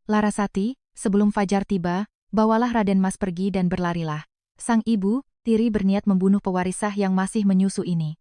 Larasati, sebelum fajar tiba, bawalah Raden Mas pergi dan berlarilah. Sang ibu, Tiri berniat membunuh pewaris sah yang masih menyusu ini.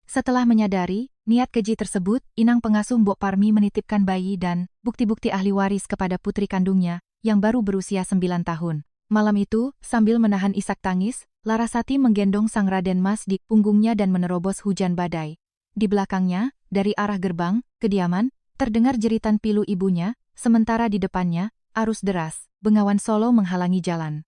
Setelah menyadari niat keji tersebut, inang pengasuh Mbok Parmi menitipkan bayi dan bukti-bukti ahli waris kepada putri kandungnya, yang baru berusia 9 tahun. Malam itu, sambil menahan isak tangis, Larasati menggendong sang Raden Mas di punggungnya dan menerobos hujan badai. Di belakangnya, dari arah gerbang, kediaman, terdengar jeritan pilu ibunya, sementara di depannya, arus deras, Bengawan Solo menghalangi jalan.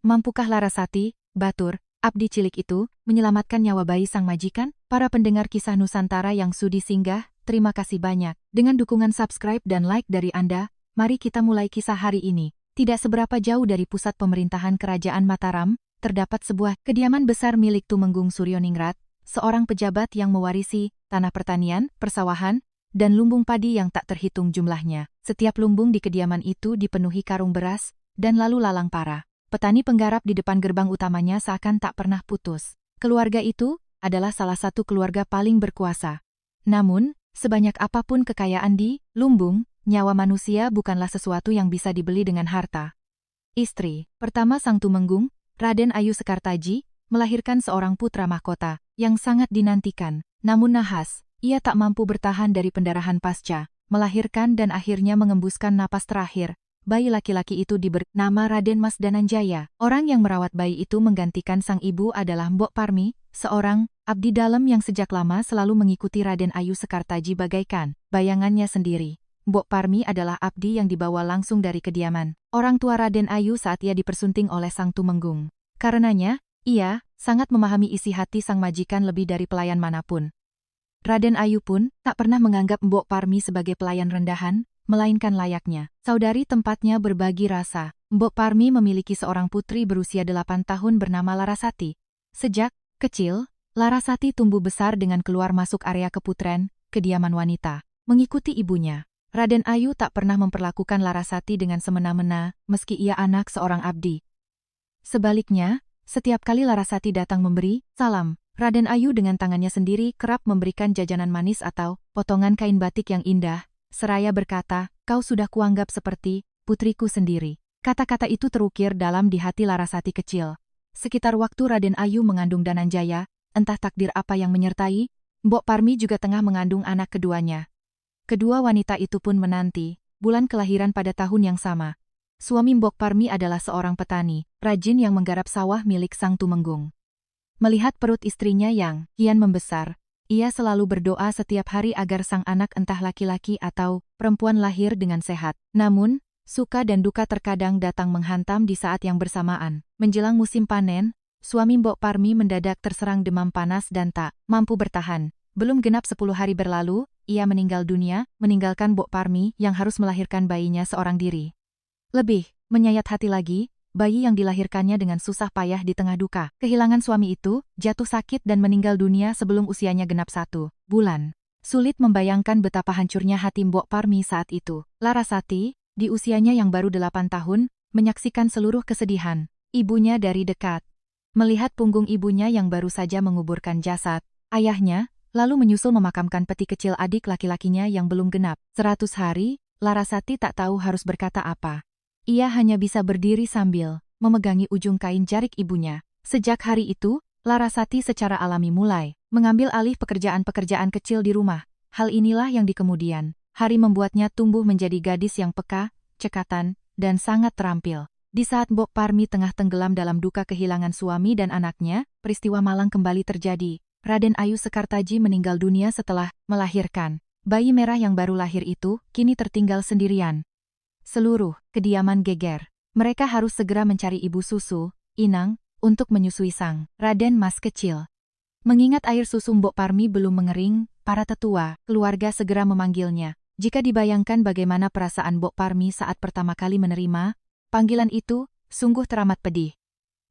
Mampukah Larasati, Batur, abdi cilik itu, menyelamatkan nyawa bayi sang majikan? Para pendengar kisah Nusantara yang sudi singgah, terima kasih banyak. Dengan dukungan subscribe dan like dari Anda, mari kita mulai kisah hari ini. Tidak seberapa jauh dari pusat pemerintahan Kerajaan Mataram, terdapat sebuah kediaman besar milik Tumenggung Suryoningrat, seorang pejabat yang mewarisi tanah pertanian, persawahan, dan lumbung padi yang tak terhitung jumlahnya. Setiap lumbung di kediaman itu dipenuhi karung beras, dan lalu lalang para petani penggarap di depan gerbang utamanya seakan tak pernah putus. Keluarga itu adalah salah satu keluarga paling berkuasa. Namun, sebanyak apapun kekayaan di lumbung, nyawa manusia bukanlah sesuatu yang bisa dibeli dengan harta. Istri pertama Sang Tumenggung, Raden Ayu Sekartaji, melahirkan seorang putra mahkota yang sangat dinantikan. Namun nahas, ia tak mampu bertahan dari pendarahan pasca melahirkan dan akhirnya mengembuskan napas terakhir. Bayi laki-laki itu diberi nama Raden Mas Dananjaya. Orang yang merawat bayi itu menggantikan sang ibu adalah Mbok Parmi, seorang abdi dalam yang sejak lama selalu mengikuti Raden Ayu Sekartaji bagaikan bayangannya sendiri. Mbok Parmi adalah abdi yang dibawa langsung dari kediaman orang tua Raden Ayu saat ia dipersunting oleh Sang Tumenggung. Karenanya, ia sangat memahami isi hati sang majikan lebih dari pelayan manapun. Raden Ayu pun tak pernah menganggap Mbok Parmi sebagai pelayan rendahan, melainkan layaknya saudari tempatnya berbagi rasa. Mbok Parmi memiliki seorang putri berusia 8 tahun bernama Larasati. Sejak kecil, Larasati tumbuh besar dengan keluar masuk area keputren, kediaman wanita. Mengikuti ibunya, Raden Ayu tak pernah memperlakukan Larasati dengan semena-mena, meski ia anak seorang abdi. Sebaliknya, setiap kali Larasati datang memberi salam, Raden Ayu dengan tangannya sendiri kerap memberikan jajanan manis atau potongan kain batik yang indah, seraya berkata, "Kau sudah kuanggap seperti putriku sendiri." Kata-kata itu terukir dalam di hati Larasati kecil. Sekitar waktu Raden Ayu mengandung Dananjaya, entah takdir apa yang menyertai, Mbok Parmi juga tengah mengandung anak keduanya. Kedua wanita itu pun menanti bulan kelahiran pada tahun yang sama. Suami Mbok Parmi adalah seorang petani, rajin yang menggarap sawah milik Sang Tumenggung. Melihat perut istrinya yang kian membesar, ia selalu berdoa setiap hari agar sang anak entah laki-laki atau perempuan lahir dengan sehat. Namun, suka dan duka terkadang datang menghantam di saat yang bersamaan. Menjelang musim panen, suami Mbok Parmi mendadak terserang demam panas dan tak mampu bertahan. Belum genap 10 hari berlalu, ia meninggal dunia, meninggalkan Mbok Parmi yang harus melahirkan bayinya seorang diri. Lebih menyayat hati lagi, bayi yang dilahirkannya dengan susah payah di tengah duka. Kehilangan suami itu, jatuh sakit dan meninggal dunia sebelum usianya genap 1 bulan. Sulit membayangkan betapa hancurnya hati Mbok Parmi saat itu. Larasati, di usianya yang baru 8 tahun, menyaksikan seluruh kesedihan ibunya dari dekat. Melihat punggung ibunya yang baru saja menguburkan jasad ayahnya, lalu menyusul memakamkan peti kecil adik laki-lakinya yang belum genap 100 hari, Larasati tak tahu harus berkata apa. Ia hanya bisa berdiri sambil memegangi ujung kain jarik ibunya. Sejak hari itu, Larasati secara alami mulai mengambil alih pekerjaan-pekerjaan kecil di rumah. Hal inilah yang di kemudian hari membuatnya tumbuh menjadi gadis yang peka, cekatan, dan sangat terampil. Di saat Mbok Parmi tengah tenggelam dalam duka kehilangan suami dan anaknya, peristiwa malang kembali terjadi. Raden Ayu Sekartaji meninggal dunia setelah melahirkan. Bayi merah yang baru lahir itu kini tertinggal sendirian. Seluruh kediaman geger. Mereka harus segera mencari ibu susu, inang, untuk menyusui sang Raden Mas kecil. Mengingat air susu Mbok Parmi belum mengering, para tetua keluarga segera memanggilnya. Jika dibayangkan bagaimana perasaan Mbok Parmi saat pertama kali menerima panggilan itu, sungguh teramat pedih.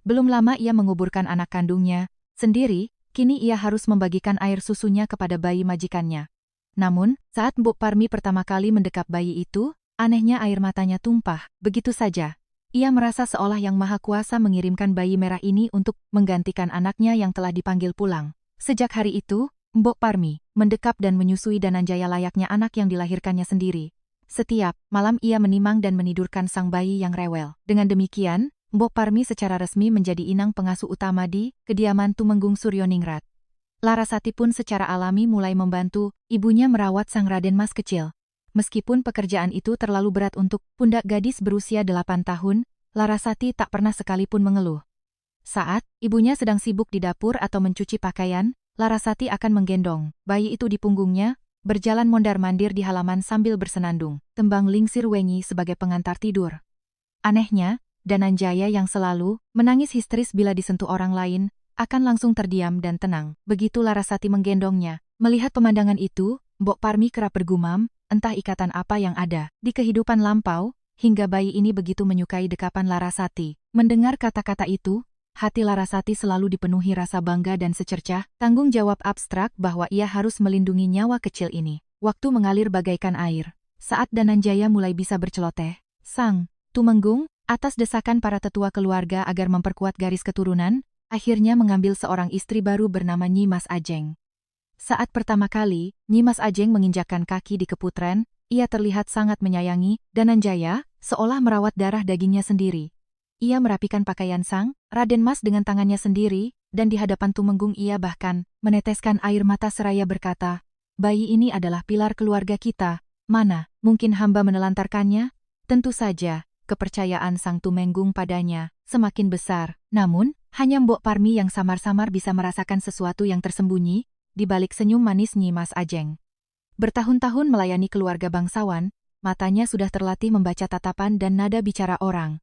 Belum lama ia menguburkan anak kandungnya sendiri, kini ia harus membagikan air susunya kepada bayi majikannya. Namun, saat Mbok Parmi pertama kali mendekap bayi itu, anehnya air matanya tumpah, begitu saja. Ia merasa seolah Yang Maha Kuasa mengirimkan bayi merah ini untuk menggantikan anaknya yang telah dipanggil pulang. Sejak hari itu, Mbok Parmi mendekap dan menyusui Dananjaya layaknya anak yang dilahirkannya sendiri. Setiap malam ia menimang dan menidurkan sang bayi yang rewel. Dengan demikian, Mbok Parmi secara resmi menjadi inang pengasuh utama di kediaman Tumenggung Suryoningrat. Larasati pun secara alami mulai membantu ibunya merawat sang Raden Mas kecil. Meskipun pekerjaan itu terlalu berat untuk pundak gadis berusia 8 tahun, Larasati tak pernah sekalipun mengeluh. Saat ibunya sedang sibuk di dapur atau mencuci pakaian, Larasati akan menggendong bayi itu di punggungnya, berjalan mondar-mandir di halaman sambil bersenandung tembang Lingsir Wengi sebagai pengantar tidur. Anehnya, Dananjaya yang selalu menangis histeris bila disentuh orang lain, akan langsung terdiam dan tenang. Begitu Larasati menggendongnya. Melihat pemandangan itu, Mbok Parmi kerap bergumam, entah ikatan apa yang ada di kehidupan lampau, hingga bayi ini begitu menyukai dekapan Larasati. Mendengar kata-kata itu, hati Larasati selalu dipenuhi rasa bangga dan secercah tanggung jawab abstrak bahwa ia harus melindungi nyawa kecil ini. Waktu mengalir bagaikan air. Saat Dananjaya mulai bisa berceloteh, sang Tumenggung, atas desakan para tetua keluarga agar memperkuat garis keturunan, akhirnya mengambil seorang istri baru bernama Nyi Mas Ajeng. Saat pertama kali, Nyi Mas Ajeng menginjakkan kaki di Keputren, ia terlihat sangat menyayangi Dananjaya, seolah merawat darah dagingnya sendiri. Ia merapikan pakaian sang Raden Mas dengan tangannya sendiri, dan di hadapan Tumenggung ia bahkan meneteskan air mata seraya berkata, "Bayi ini adalah pilar keluarga kita, mana mungkin hamba menelantarkannya?" Tentu saja, kepercayaan sang Tumenggung padanya semakin besar. Namun, hanya Mbok Parmi yang samar-samar bisa merasakan sesuatu yang tersembunyi di balik senyum manis Nyi Mas Ajeng. Bertahun-tahun melayani keluarga bangsawan, matanya sudah terlatih membaca tatapan dan nada bicara orang.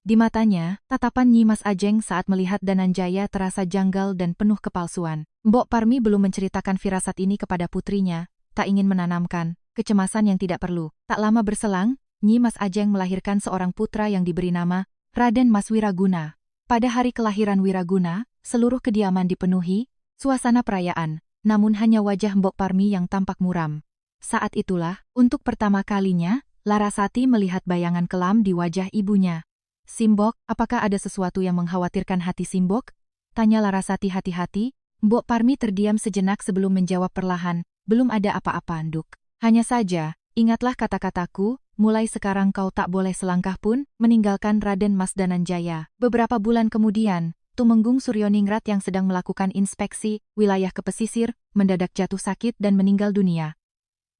Di matanya, tatapan Nyi Mas Ajeng saat melihat Dananjaya terasa janggal dan penuh kepalsuan. Mbok Parmi belum menceritakan firasat ini kepada putrinya, tak ingin menanamkan kecemasan yang tidak perlu. Tak lama berselang, Nyi Mas Ajeng melahirkan seorang putra yang diberi nama Raden Mas Wiraguna. Pada hari kelahiran Wiraguna, seluruh kediaman dipenuhi suasana perayaan, namun hanya wajah Mbok Parmi yang tampak muram. Saat itulah, untuk pertama kalinya, Larasati melihat bayangan kelam di wajah ibunya. "Simbok, apakah ada sesuatu yang mengkhawatirkan hati Simbok?" tanya Larasati hati-hati. Mbok Parmi terdiam sejenak sebelum menjawab perlahan, "Belum ada apa-apa, Nduk. Hanya saja, ingatlah kata-kataku, mulai sekarang kau tak boleh selangkah pun meninggalkan Raden Mas Dananjaya." Beberapa bulan kemudian, Tumenggung Suryoningrat yang sedang melakukan inspeksi wilayah ke pesisir mendadak jatuh sakit dan meninggal dunia.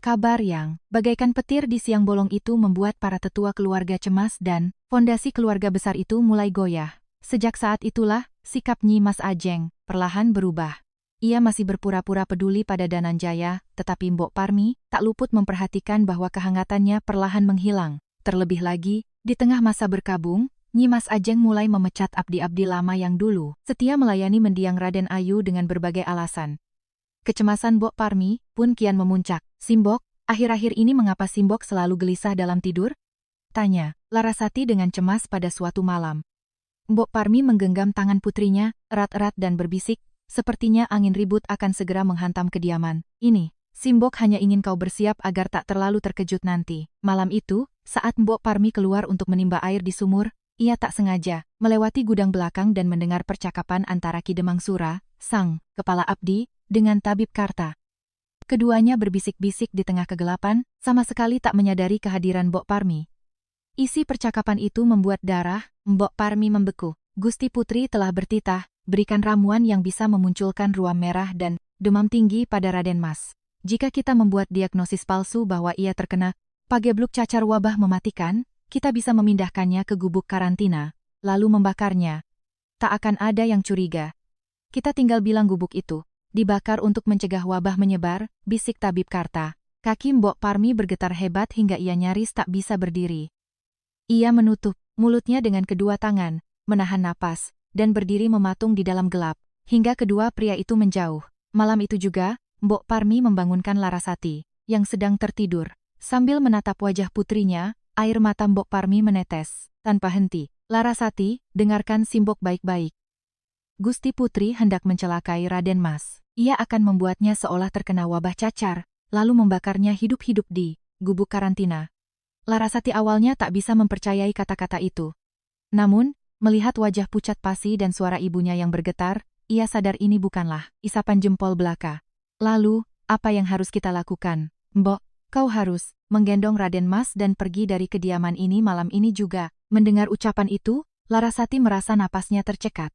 Kabar yang bagaikan petir di siang bolong itu membuat para tetua keluarga cemas dan fondasi keluarga besar itu mulai goyah. Sejak saat itulah, sikap Nyi Mas Ajeng perlahan berubah. Ia masih berpura-pura peduli pada Dananjaya, tetapi Mbok Parmi tak luput memperhatikan bahwa kehangatannya perlahan menghilang. Terlebih lagi, di tengah masa berkabung, Nyi Mas Ajeng mulai memecat abdi-abdi lama yang dulu setia melayani mendiang Raden Ayu dengan berbagai alasan. Kecemasan Mbok Parmi pun kian memuncak. "Simbok, akhir-akhir ini mengapa Simbok selalu gelisah dalam tidur?" tanya Larasati dengan cemas pada suatu malam. Mbok Parmi menggenggam tangan putrinya erat-erat dan berbisik, sepertinya angin ribut akan segera menghantam kediaman ini. "Simbok hanya ingin kau bersiap agar tak terlalu terkejut nanti." Malam itu, saat Mbok Parmi keluar untuk menimba air di sumur, ia tak sengaja melewati gudang belakang dan mendengar percakapan antara Ki Demang Sura, sang kepala abdi, dengan Tabib Karta. Keduanya berbisik-bisik di tengah kegelapan, sama sekali tak menyadari kehadiran Mbok Parmi. Isi percakapan itu membuat darah Mbok Parmi membeku. "Gusti Putri telah bertitah, berikan ramuan yang bisa memunculkan ruam merah dan demam tinggi pada Raden Mas. Jika kita membuat diagnosis palsu bahwa ia terkena pagebluk cacar wabah mematikan, kita bisa memindahkannya ke gubuk karantina, lalu membakarnya. Tak akan ada yang curiga. Kita tinggal bilang gubuk itu dibakar untuk mencegah wabah menyebar," bisik Tabib Karta. Kaki Mbok Parmi bergetar hebat hingga ia nyaris tak bisa berdiri. Ia menutup mulutnya dengan kedua tangan, menahan napas, dan berdiri mematung di dalam gelap, hingga kedua pria itu menjauh. Malam itu juga, Mbok Parmi membangunkan Larasati, yang sedang tertidur. Sambil menatap wajah putrinya, air mata Mbok Parmi menetes tanpa henti. "Larasati, dengarkan Simbok baik-baik. Gusti Putri hendak mencelakai Raden Mas. Ia akan membuatnya seolah terkena wabah cacar, lalu membakarnya hidup-hidup di gubuk karantina." Larasati awalnya tak bisa mempercayai kata-kata itu. Namun, melihat wajah pucat pasi dan suara ibunya yang bergetar, ia sadar ini bukanlah isapan jempol belaka. "Lalu, apa yang harus kita lakukan, Mbok?" Kau harus menggendong Raden Mas dan pergi dari kediaman ini malam ini juga. Mendengar ucapan itu, Larasati merasa napasnya tercekat.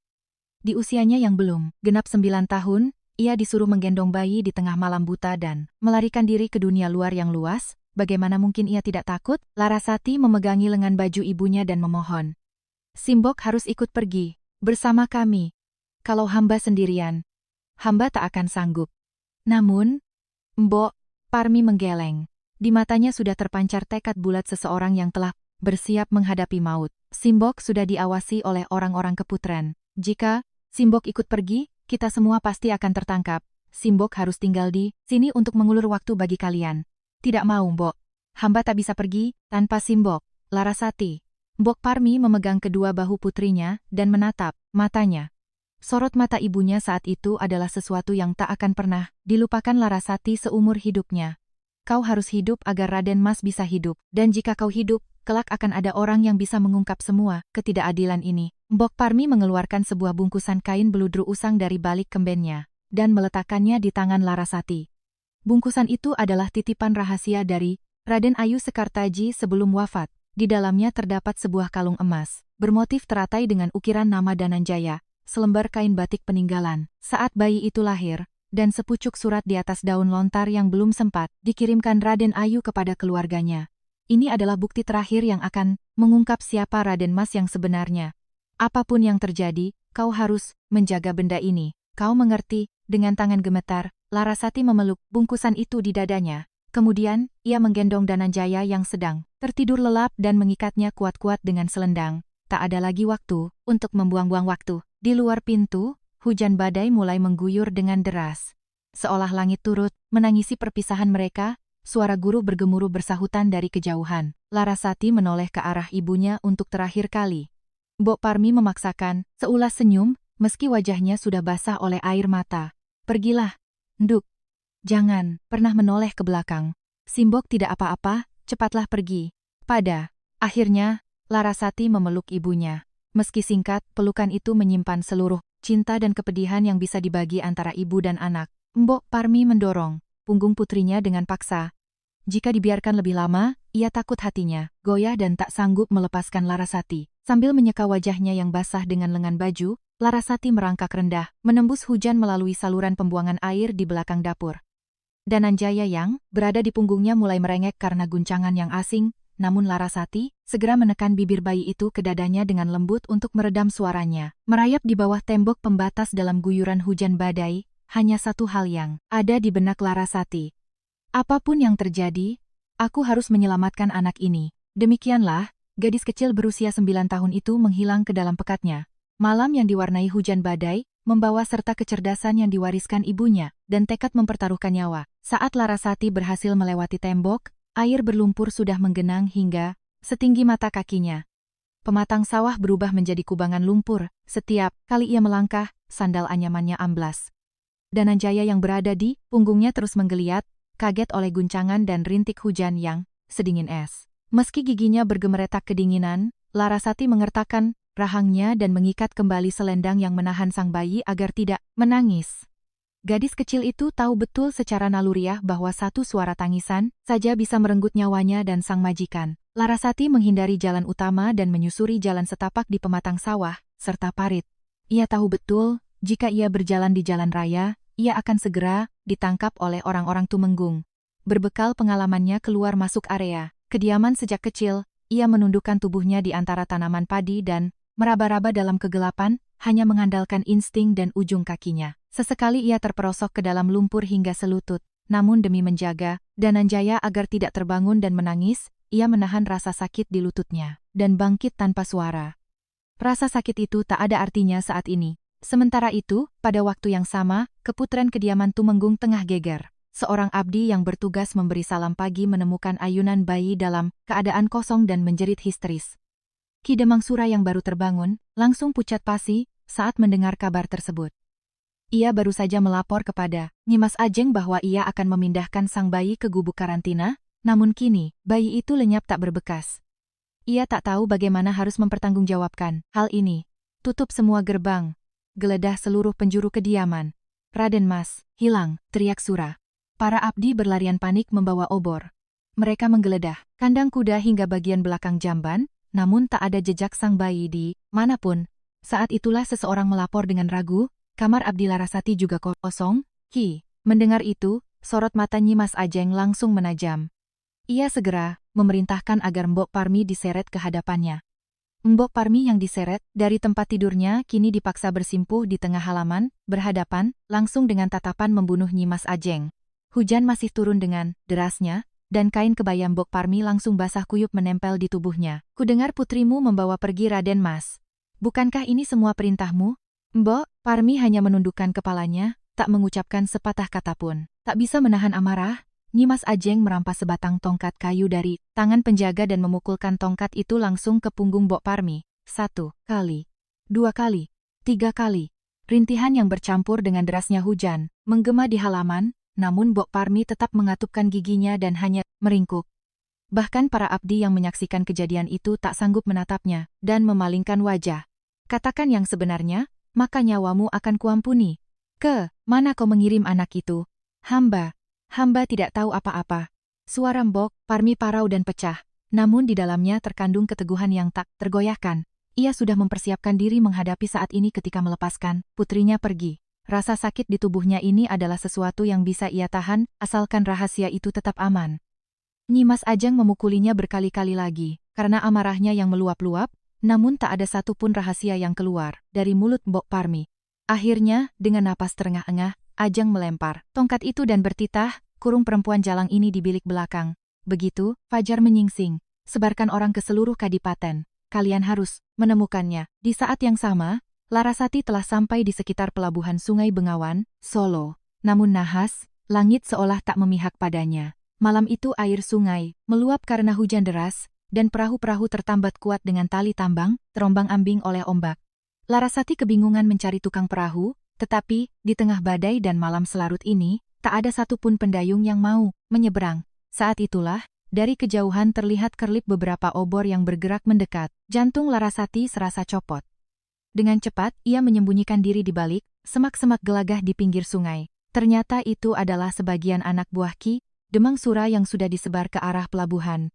Di usianya yang belum genap 9 tahun, ia disuruh menggendong bayi di tengah malam buta dan melarikan diri ke dunia luar yang luas. Bagaimana mungkin ia tidak takut? Larasati memegangi lengan baju ibunya dan memohon. Simbok harus ikut pergi bersama kami. Kalau hamba sendirian, hamba tak akan sanggup. Namun, Mbok, Parmi menggeleng. Di matanya sudah terpancar tekad bulat seseorang yang telah bersiap menghadapi maut. Simbok sudah diawasi oleh orang-orang keputren. Jika Simbok ikut pergi, kita semua pasti akan tertangkap. Simbok harus tinggal di sini untuk mengulur waktu bagi kalian. Tidak mau, Mbok. Hamba tak bisa pergi tanpa Simbok. Larasati. Mbok Parmi memegang kedua bahu putrinya dan menatap matanya. Sorot mata ibunya saat itu adalah sesuatu yang tak akan pernah dilupakan Larasati seumur hidupnya. Kau harus hidup agar Raden Mas bisa hidup. Dan jika kau hidup, kelak akan ada orang yang bisa mengungkap semua ketidakadilan ini. Mbok Parmi mengeluarkan sebuah bungkusan kain beludru usang dari balik kembennya dan meletakkannya di tangan Larasati. Bungkusan itu adalah titipan rahasia dari Raden Ayu Sekartaji sebelum wafat. Di dalamnya terdapat sebuah kalung emas, bermotif teratai dengan ukiran nama Dananjaya, selembar kain batik peninggalan saat bayi itu lahir, dan sepucuk surat di atas daun lontar yang belum sempat dikirimkan Raden Ayu kepada keluarganya. Ini adalah bukti terakhir yang akan mengungkap siapa Raden Mas yang sebenarnya. Apapun yang terjadi, kau harus menjaga benda ini. Kau mengerti? Dengan tangan gemetar, Larasati memeluk bungkusan itu di dadanya. Kemudian, ia menggendong Dananjaya yang sedang tertidur lelap dan mengikatnya kuat-kuat dengan selendang. Tak ada lagi waktu untuk membuang-buang waktu. Di luar pintu, hujan badai mulai mengguyur dengan deras. Seolah langit turut menangisi perpisahan mereka, suara guru bergemuruh bersahutan dari kejauhan. Larasati menoleh ke arah ibunya untuk terakhir kali. Mbok Parmi memaksakan seulas senyum, meski wajahnya sudah basah oleh air mata. Pergilah, Nduk. Jangan pernah menoleh ke belakang. Simbok tidak apa-apa, cepatlah pergi. Pada akhirnya, Larasati memeluk ibunya. Meski singkat, pelukan itu menyimpan seluruh cinta dan kepedihan yang bisa dibagi antara ibu dan anak. Mbok Parmi mendorong punggung putrinya dengan paksa. Jika dibiarkan lebih lama, ia takut hatinya goyah dan tak sanggup melepaskan Larasati. Sambil menyeka wajahnya yang basah dengan lengan baju, Larasati merangkak rendah, menembus hujan melalui saluran pembuangan air di belakang dapur. Dananjaya yang berada di punggungnya mulai merengek karena guncangan yang asing, namun Larasati segera menekan bibir bayi itu ke dadanya dengan lembut untuk meredam suaranya. Merayap di bawah tembok pembatas dalam guyuran hujan badai, hanya satu hal yang ada di benak Larasati. Apapun yang terjadi, aku harus menyelamatkan anak ini. Demikianlah, gadis kecil berusia 9 tahun itu menghilang ke dalam pekatnya. Malam yang diwarnai hujan badai, membawa serta kecerdasan yang diwariskan ibunya, dan tekad mempertaruhkan nyawa. Saat Larasati berhasil melewati tembok, air berlumpur sudah menggenang hingga setinggi mata kakinya. Pematang sawah berubah menjadi kubangan lumpur. Setiap kali ia melangkah, sandal anyamannya amblas. Dananjaya yang berada di punggungnya terus menggeliat, kaget oleh guncangan dan rintik hujan yang sedingin es. Meski giginya bergemeretak kedinginan, Larasati mengertakkan rahangnya dan mengikat kembali selendang yang menahan sang bayi agar tidak menangis. Gadis kecil itu tahu betul secara naluriah bahwa satu suara tangisan saja bisa merenggut nyawanya dan sang majikan. Larasati menghindari jalan utama dan menyusuri jalan setapak di pematang sawah, serta parit. Ia tahu betul, jika ia berjalan di jalan raya, ia akan segera ditangkap oleh orang-orang Tumenggung. Berbekal pengalamannya keluar masuk area kediaman sejak kecil, ia menundukkan tubuhnya di antara tanaman padi dan meraba-raba dalam kegelapan, hanya mengandalkan insting dan ujung kakinya. Sesekali ia terperosok ke dalam lumpur hingga selutut, namun demi menjaga Dananjaya agar tidak terbangun dan menangis, ia menahan rasa sakit di lututnya, dan bangkit tanpa suara. Rasa sakit itu tak ada artinya saat ini. Sementara itu, pada waktu yang sama, keputren kediaman Tumenggung tengah geger. Seorang abdi yang bertugas memberi salam pagi menemukan ayunan bayi dalam keadaan kosong dan menjerit histeris. Ki Demang Sura yang baru terbangun, langsung pucat pasi saat mendengar kabar tersebut. Ia baru saja melapor kepada Nyimas Ajeng bahwa ia akan memindahkan sang bayi ke gubuk karantina, namun kini, bayi itu lenyap tak berbekas. Ia tak tahu bagaimana harus mempertanggungjawabkan hal ini. Tutup semua gerbang. Geledah seluruh penjuru kediaman. Raden Mas, hilang, teriak Sura. Para abdi berlarian panik membawa obor. mereka menggeledah kandang kuda hingga bagian belakang jamban, namun tak ada jejak sang bayi di manapun. Saat itulah seseorang melapor dengan ragu, kamar Abdi Larasati juga kosong. Mendengar itu, sorot mata Nyi Mas Ajeng langsung menajam. Ia segera memerintahkan agar Mbok Parmi diseret ke hadapannya. Mbok Parmi yang diseret dari tempat tidurnya kini dipaksa bersimpuh di tengah halaman, berhadapan, langsung dengan tatapan membunuh Nyi Mas Ajeng. Hujan masih turun dengan derasnya, dan kain kebaya Mbok Parmi langsung basah kuyup menempel di tubuhnya. Kudengar putrimu membawa pergi Raden Mas. Bukankah ini semua perintahmu? Mbok Parmi hanya menundukkan kepalanya, tak mengucapkan sepatah kata pun. Tak bisa menahan amarah, Nyi Mas Ajeng merampas sebatang tongkat kayu dari tangan penjaga dan memukulkan tongkat itu langsung ke punggung Mbok Parmi. 1 kali, 2 kali, 3 kali. Rintihan yang bercampur dengan derasnya hujan menggema di halaman, namun Mbok Parmi tetap mengatupkan giginya dan hanya meringkuk. Bahkan para abdi yang menyaksikan kejadian itu tak sanggup menatapnya dan memalingkan wajah. Katakan yang sebenarnya, maka nyawamu akan kuampuni. Ke mana kau mengirim anak itu? Hamba tidak tahu apa-apa. Suara Mbok Parmi parau dan pecah, namun di dalamnya terkandung keteguhan yang tak tergoyahkan. Ia sudah mempersiapkan diri menghadapi saat ini ketika melepaskan putrinya pergi. Rasa sakit di tubuhnya ini adalah sesuatu yang bisa ia tahan, asalkan rahasia itu tetap aman. Nyi Mas Ajeng memukulinya berkali-kali lagi, karena amarahnya yang meluap-luap, namun tak ada satupun rahasia yang keluar dari mulut Mbok Parmi. Akhirnya, dengan napas terengah-engah, Ajeng melempar tongkat itu dan bertitah, kurung perempuan jalang ini di bilik belakang. Begitu, fajar menyingsing. Sebarkan orang ke seluruh kadipaten. Kalian harus menemukannya. Di saat yang sama, Larasati telah sampai di sekitar pelabuhan Sungai Bengawan, Solo. Namun nahas, langit seolah tak memihak padanya. Malam itu air sungai meluap karena hujan deras, dan perahu-perahu tertambat kuat dengan tali tambang, terombang-ambing oleh ombak. Larasati kebingungan mencari tukang perahu, tetapi, di tengah badai dan malam selarut ini, tak ada satupun pendayung yang mau menyeberang. Saat itulah, dari kejauhan terlihat kerlip beberapa obor yang bergerak mendekat. Jantung Larasati serasa copot. Dengan cepat, ia menyembunyikan diri di balik semak-semak gelagah di pinggir sungai. Ternyata itu adalah sebagian anak buah Ki Demang Sura yang sudah disebar ke arah pelabuhan.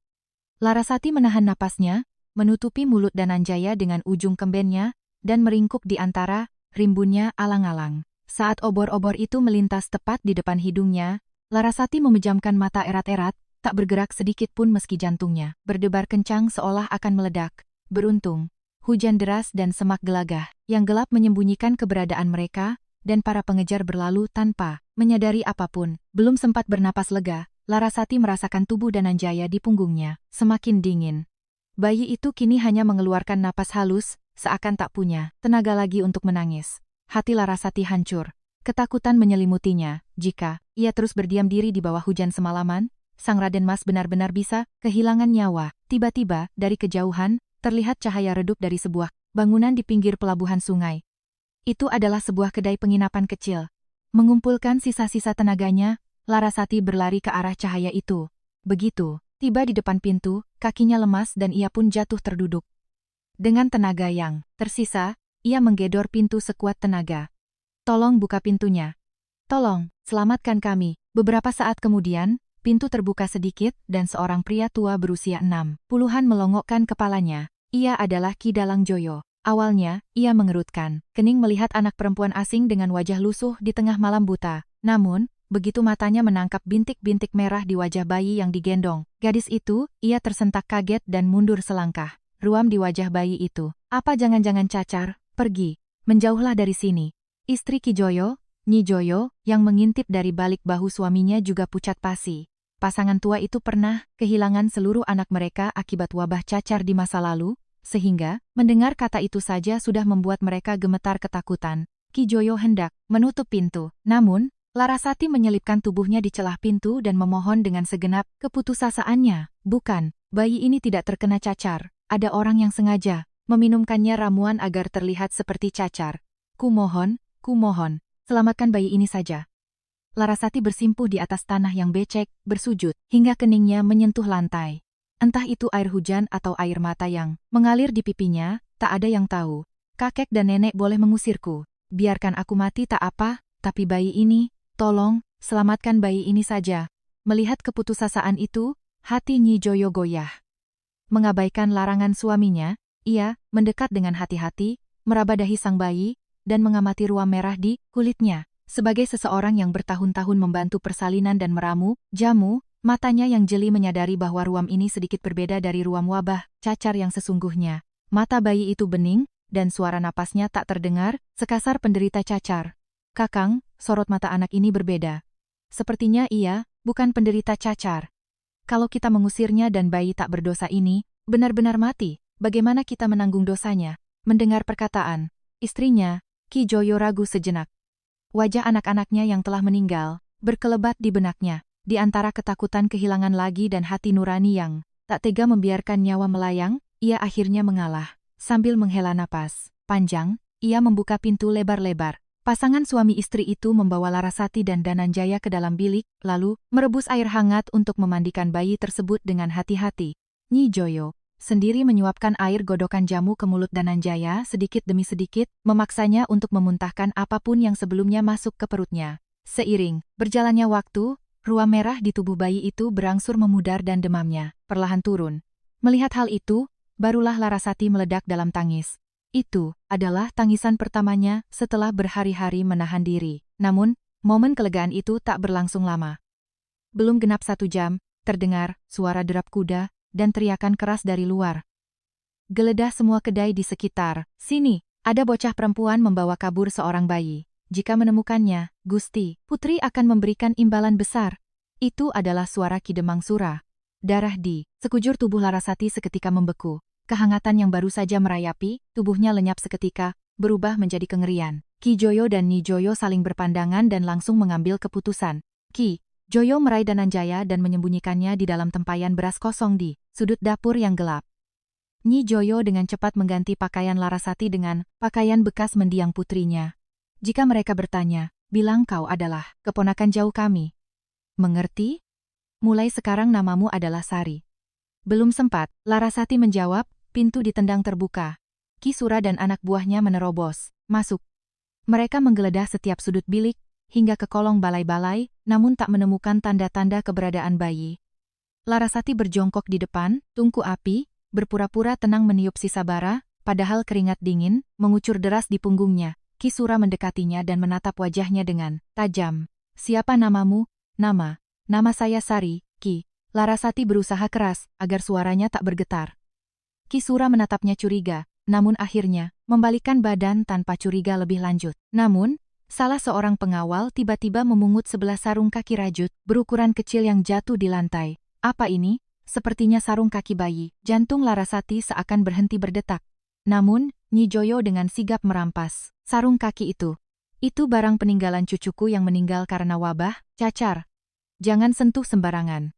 Larasati menahan napasnya, menutupi mulut Dananjaya dengan ujung kembennya, dan meringkuk di antara rimbunnya alang-alang. Saat obor-obor itu melintas tepat di depan hidungnya, Larasati memejamkan mata erat-erat, tak bergerak sedikit pun meski jantungnya berdebar kencang seolah akan meledak. Beruntung, hujan deras dan semak gelagah yang gelap menyembunyikan keberadaan mereka, dan para pengejar berlalu tanpa menyadari apapun. Belum sempat bernapas lega, Larasati merasakan tubuh Dananjaya di punggungnya semakin dingin. Bayi itu kini hanya mengeluarkan napas halus, seakan tak punya tenaga lagi untuk menangis. Hati Larasati hancur. Ketakutan menyelimutinya. Jika ia terus berdiam diri di bawah hujan semalaman, sang Raden Mas benar-benar bisa kehilangan nyawa. Tiba-tiba, dari kejauhan, terlihat cahaya redup dari sebuah bangunan di pinggir pelabuhan sungai. Itu adalah sebuah kedai penginapan kecil. Mengumpulkan sisa-sisa tenaganya, Larasati berlari ke arah cahaya itu. Begitu tiba di depan pintu, kakinya lemas dan ia pun jatuh terduduk. Dengan tenaga yang tersisa, ia menggedor pintu sekuat tenaga. Tolong buka pintunya. Tolong, selamatkan kami. Beberapa saat kemudian, pintu terbuka sedikit dan seorang pria tua berusia 60-an melongokkan kepalanya. Ia adalah Ki Dalang Joyo. Awalnya, ia mengerutkan kening melihat anak perempuan asing dengan wajah lusuh di tengah malam buta. Namun, begitu matanya menangkap bintik-bintik merah di wajah bayi yang digendong gadis itu, ia tersentak kaget dan mundur selangkah. Ruam di wajah bayi itu. Apa jangan-jangan cacar? Pergi. Menjauhlah dari sini. Istri Ki Joyo, Nyi Joyo, yang mengintip dari balik bahu suaminya juga pucat pasi. Pasangan tua itu pernah kehilangan seluruh anak mereka akibat wabah cacar di masa lalu, sehingga mendengar kata itu saja sudah membuat mereka gemetar ketakutan. Ki Joyo hendak menutup pintu. Namun, Larasati menyelipkan tubuhnya di celah pintu dan memohon dengan segenap keputusasaannya. Bukan, bayi ini tidak terkena cacar. Ada orang yang sengaja meminumkannya ramuan agar terlihat seperti cacar. Kumohon, selamatkan bayi ini saja. Larasati bersimpuh di atas tanah yang becek, bersujud, hingga keningnya menyentuh lantai. Entah itu air hujan atau air mata yang mengalir di pipinya, tak ada yang tahu. Kakek dan nenek boleh mengusirku. Biarkan aku mati tak apa, tapi bayi ini, tolong, selamatkan bayi ini saja. Melihat keputusasaan itu, Hati Nyi Joyo goyah. Mengabaikan larangan suaminya, ia mendekat dengan hati-hati, meraba dahi sang bayi, dan mengamati ruam merah di kulitnya. Sebagai seseorang yang bertahun-tahun membantu persalinan dan meramu, jamu, matanya yang jeli menyadari bahwa ruam ini sedikit berbeda dari ruam wabah, cacar yang sesungguhnya. Mata bayi itu bening, dan suara napasnya tak terdengar, sekasar penderita cacar. Kakang, sorot mata anak ini berbeda. Sepertinya ia bukan penderita cacar. Kalau kita mengusirnya dan bayi tak berdosa ini benar-benar mati, bagaimana kita menanggung dosanya? Mendengar perkataan istrinya, Ki Joyo ragu sejenak. Wajah anak-anaknya yang telah meninggal berkelebat di benaknya. Di antara ketakutan kehilangan lagi dan hati nurani yang tak tega membiarkan nyawa melayang, ia akhirnya mengalah. Sambil menghela napas panjang, ia membuka pintu lebar-lebar. Pasangan suami istri itu membawa Larasati dan Dananjaya ke dalam bilik, lalu merebus air hangat untuk memandikan bayi tersebut dengan hati-hati. Nyi Joyo sendiri menyuapkan air godokan jamu ke mulut Dananjaya sedikit demi sedikit, memaksanya untuk memuntahkan apapun yang sebelumnya masuk ke perutnya. Seiring berjalannya waktu, ruam merah di tubuh bayi itu berangsur memudar dan demamnya perlahan turun. Melihat hal itu, barulah Larasati meledak dalam tangis. Itu adalah tangisan pertamanya setelah berhari-hari menahan diri. Namun, momen kelegaan itu tak berlangsung lama. Belum genap 1 jam, terdengar suara derap kuda dan teriakan keras dari luar. Geledah semua kedai di sekitar. Sini, ada bocah perempuan membawa kabur seorang bayi. Jika menemukannya, Gusti Putri akan memberikan imbalan besar. Itu adalah suara Ki Demang Sura. Darah di sekujur tubuh Larasati seketika membeku. Kehangatan yang baru saja merayapi, tubuhnya lenyap seketika, berubah menjadi kengerian. Ki Joyo dan Nyi Joyo saling berpandangan dan langsung mengambil keputusan. Ki Joyo meraih Dananjaya dan menyembunyikannya di dalam tempayan beras kosong di sudut dapur yang gelap. Nyi Joyo dengan cepat mengganti pakaian Larasati dengan pakaian bekas mendiang putrinya. Jika mereka bertanya, bilang kau adalah keponakan jauh kami. Mengerti? Mulai sekarang namamu adalah Sari. Belum sempat Larasati menjawab, pintu ditendang terbuka. Ki Sura dan anak buahnya menerobos masuk. Mereka menggeledah setiap sudut bilik, hingga ke kolong balai-balai, namun tak menemukan tanda-tanda keberadaan bayi. Larasati berjongkok di depan, tungku api, berpura-pura tenang meniup sisa bara, padahal keringat dingin mengucur deras di punggungnya. Ki Sura mendekatinya dan menatap wajahnya dengan tajam. Siapa namamu? Nama saya Sari, Ki. Larasati berusaha keras agar suaranya tak bergetar. Ki Sura menatapnya curiga, namun akhirnya membalikkan badan tanpa curiga lebih lanjut. Namun, salah seorang pengawal tiba-tiba memungut sebelah sarung kaki rajut berukuran kecil yang jatuh di lantai. Apa ini? Sepertinya sarung kaki bayi. Jantung Larasati seakan berhenti berdetak. Namun, Nyi Joyo dengan sigap merampas sarung kaki itu. Itu barang peninggalan cucuku yang meninggal karena wabah, cacar. Jangan sentuh sembarangan.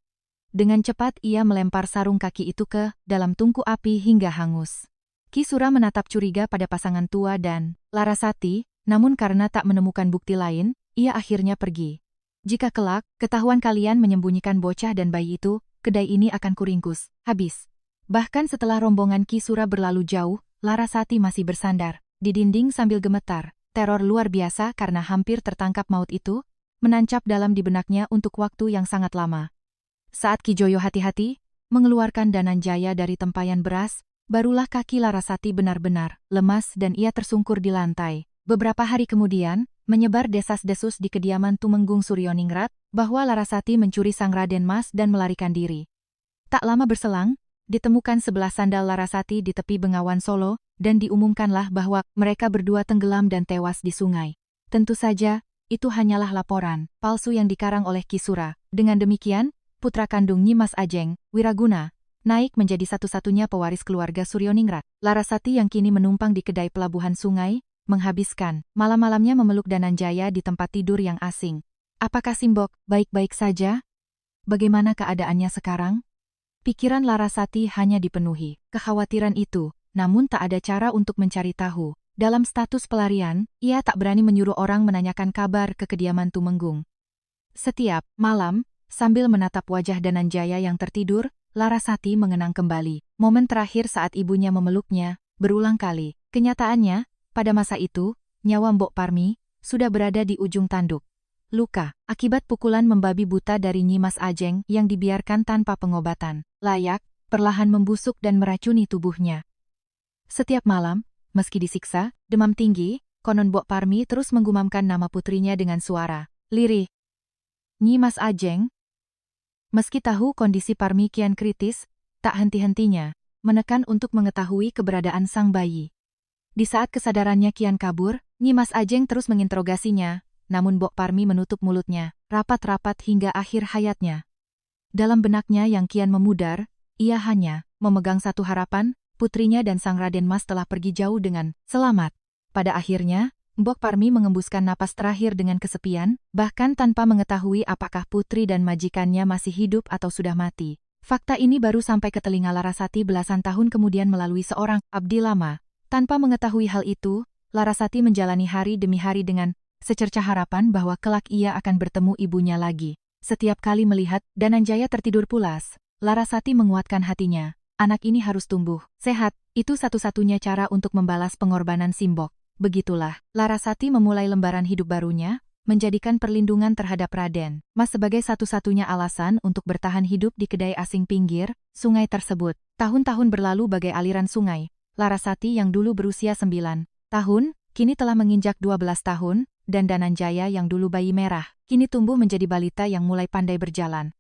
Dengan cepat ia melempar sarung kaki itu ke dalam tungku api hingga hangus. Ki Sura menatap curiga pada pasangan tua dan Larasati, namun karena tak menemukan bukti lain, ia akhirnya pergi. Jika kelak, ketahuan kalian menyembunyikan bocah dan bayi itu, kedai ini akan kuringkus, habis. Bahkan setelah rombongan Ki Sura berlalu jauh, Larasati masih bersandar di dinding sambil gemetar. Teror luar biasa karena hampir tertangkap maut itu, menancap dalam di benaknya untuk waktu yang sangat lama. Saat Ki Joyo hati-hati mengeluarkan Dananjaya dari tempayan beras, barulah kaki Larasati benar-benar lemas dan ia tersungkur di lantai. Beberapa hari kemudian, menyebar desas-desus di kediaman Tumenggung Suryoningrat bahwa Larasati mencuri sang Raden Mas dan melarikan diri. Tak lama berselang, ditemukan 11 sandal Larasati di tepi Bengawan Solo dan diumumkanlah bahwa mereka berdua tenggelam dan tewas di sungai. Tentu saja, itu hanyalah laporan palsu yang dikarang oleh Ki Sura. Dengan demikian, putra kandung Nyimas Ajeng, Wiraguna, naik menjadi satu-satunya pewaris keluarga Suryoningrat. Larasati yang kini menumpang di kedai pelabuhan sungai, menghabiskan malam-malamnya memeluk Dananjaya di tempat tidur yang asing. Apakah Simbok baik-baik saja? Bagaimana keadaannya sekarang? Pikiran Larasati hanya dipenuhi kekhawatiran itu, namun tak ada cara untuk mencari tahu. Dalam status pelarian, ia tak berani menyuruh orang menanyakan kabar ke kediaman Tumenggung. Setiap malam, sambil menatap wajah Dananjaya yang tertidur, Larasati mengenang kembali momen terakhir saat ibunya memeluknya, berulang kali. Kenyataannya, pada masa itu, nyawa Mbok Parmi sudah berada di ujung tanduk. luka, akibat pukulan membabi buta dari Nyi Mas Ajeng yang dibiarkan tanpa pengobatan layak, perlahan membusuk dan meracuni tubuhnya. Setiap malam, meski disiksa, demam tinggi, konon Bok Parmi terus menggumamkan nama putrinya dengan suara lirih. Nyi Mas Ajeng, meski tahu kondisi Parmi kian kritis, tak henti-hentinya menekan untuk mengetahui keberadaan sang bayi. Di saat kesadarannya kian kabur, Nyi Mas Ajeng terus menginterogasinya, namun Bok Parmi menutup mulutnya, rapat-rapat hingga akhir hayatnya. Dalam benaknya yang kian memudar, ia hanya memegang satu harapan, putrinya dan sang Raden Mas telah pergi jauh dengan selamat. Pada akhirnya, Bok Parmi mengembuskan napas terakhir dengan kesepian, bahkan tanpa mengetahui apakah putri dan majikannya masih hidup atau sudah mati. Fakta ini baru sampai ke telinga Larasati belasan tahun kemudian melalui seorang abdi lama. Tanpa mengetahui hal itu, Larasati menjalani hari demi hari dengan secercah harapan bahwa kelak ia akan bertemu ibunya lagi. Setiap kali melihat Dananjaya tertidur pulas, Larasati menguatkan hatinya. Anak ini harus tumbuh sehat, itu satu-satunya cara untuk membalas pengorbanan Simbok. Begitulah, Larasati memulai lembaran hidup barunya, menjadikan perlindungan terhadap Raden Mas sebagai satu-satunya alasan untuk bertahan hidup di kedai asing pinggir sungai tersebut. Tahun-tahun berlalu bagai aliran sungai. Larasati yang dulu berusia 9 tahun, kini telah menginjak 12 tahun, dan Dananjaya yang dulu bayi merah, kini tumbuh menjadi balita yang mulai pandai berjalan.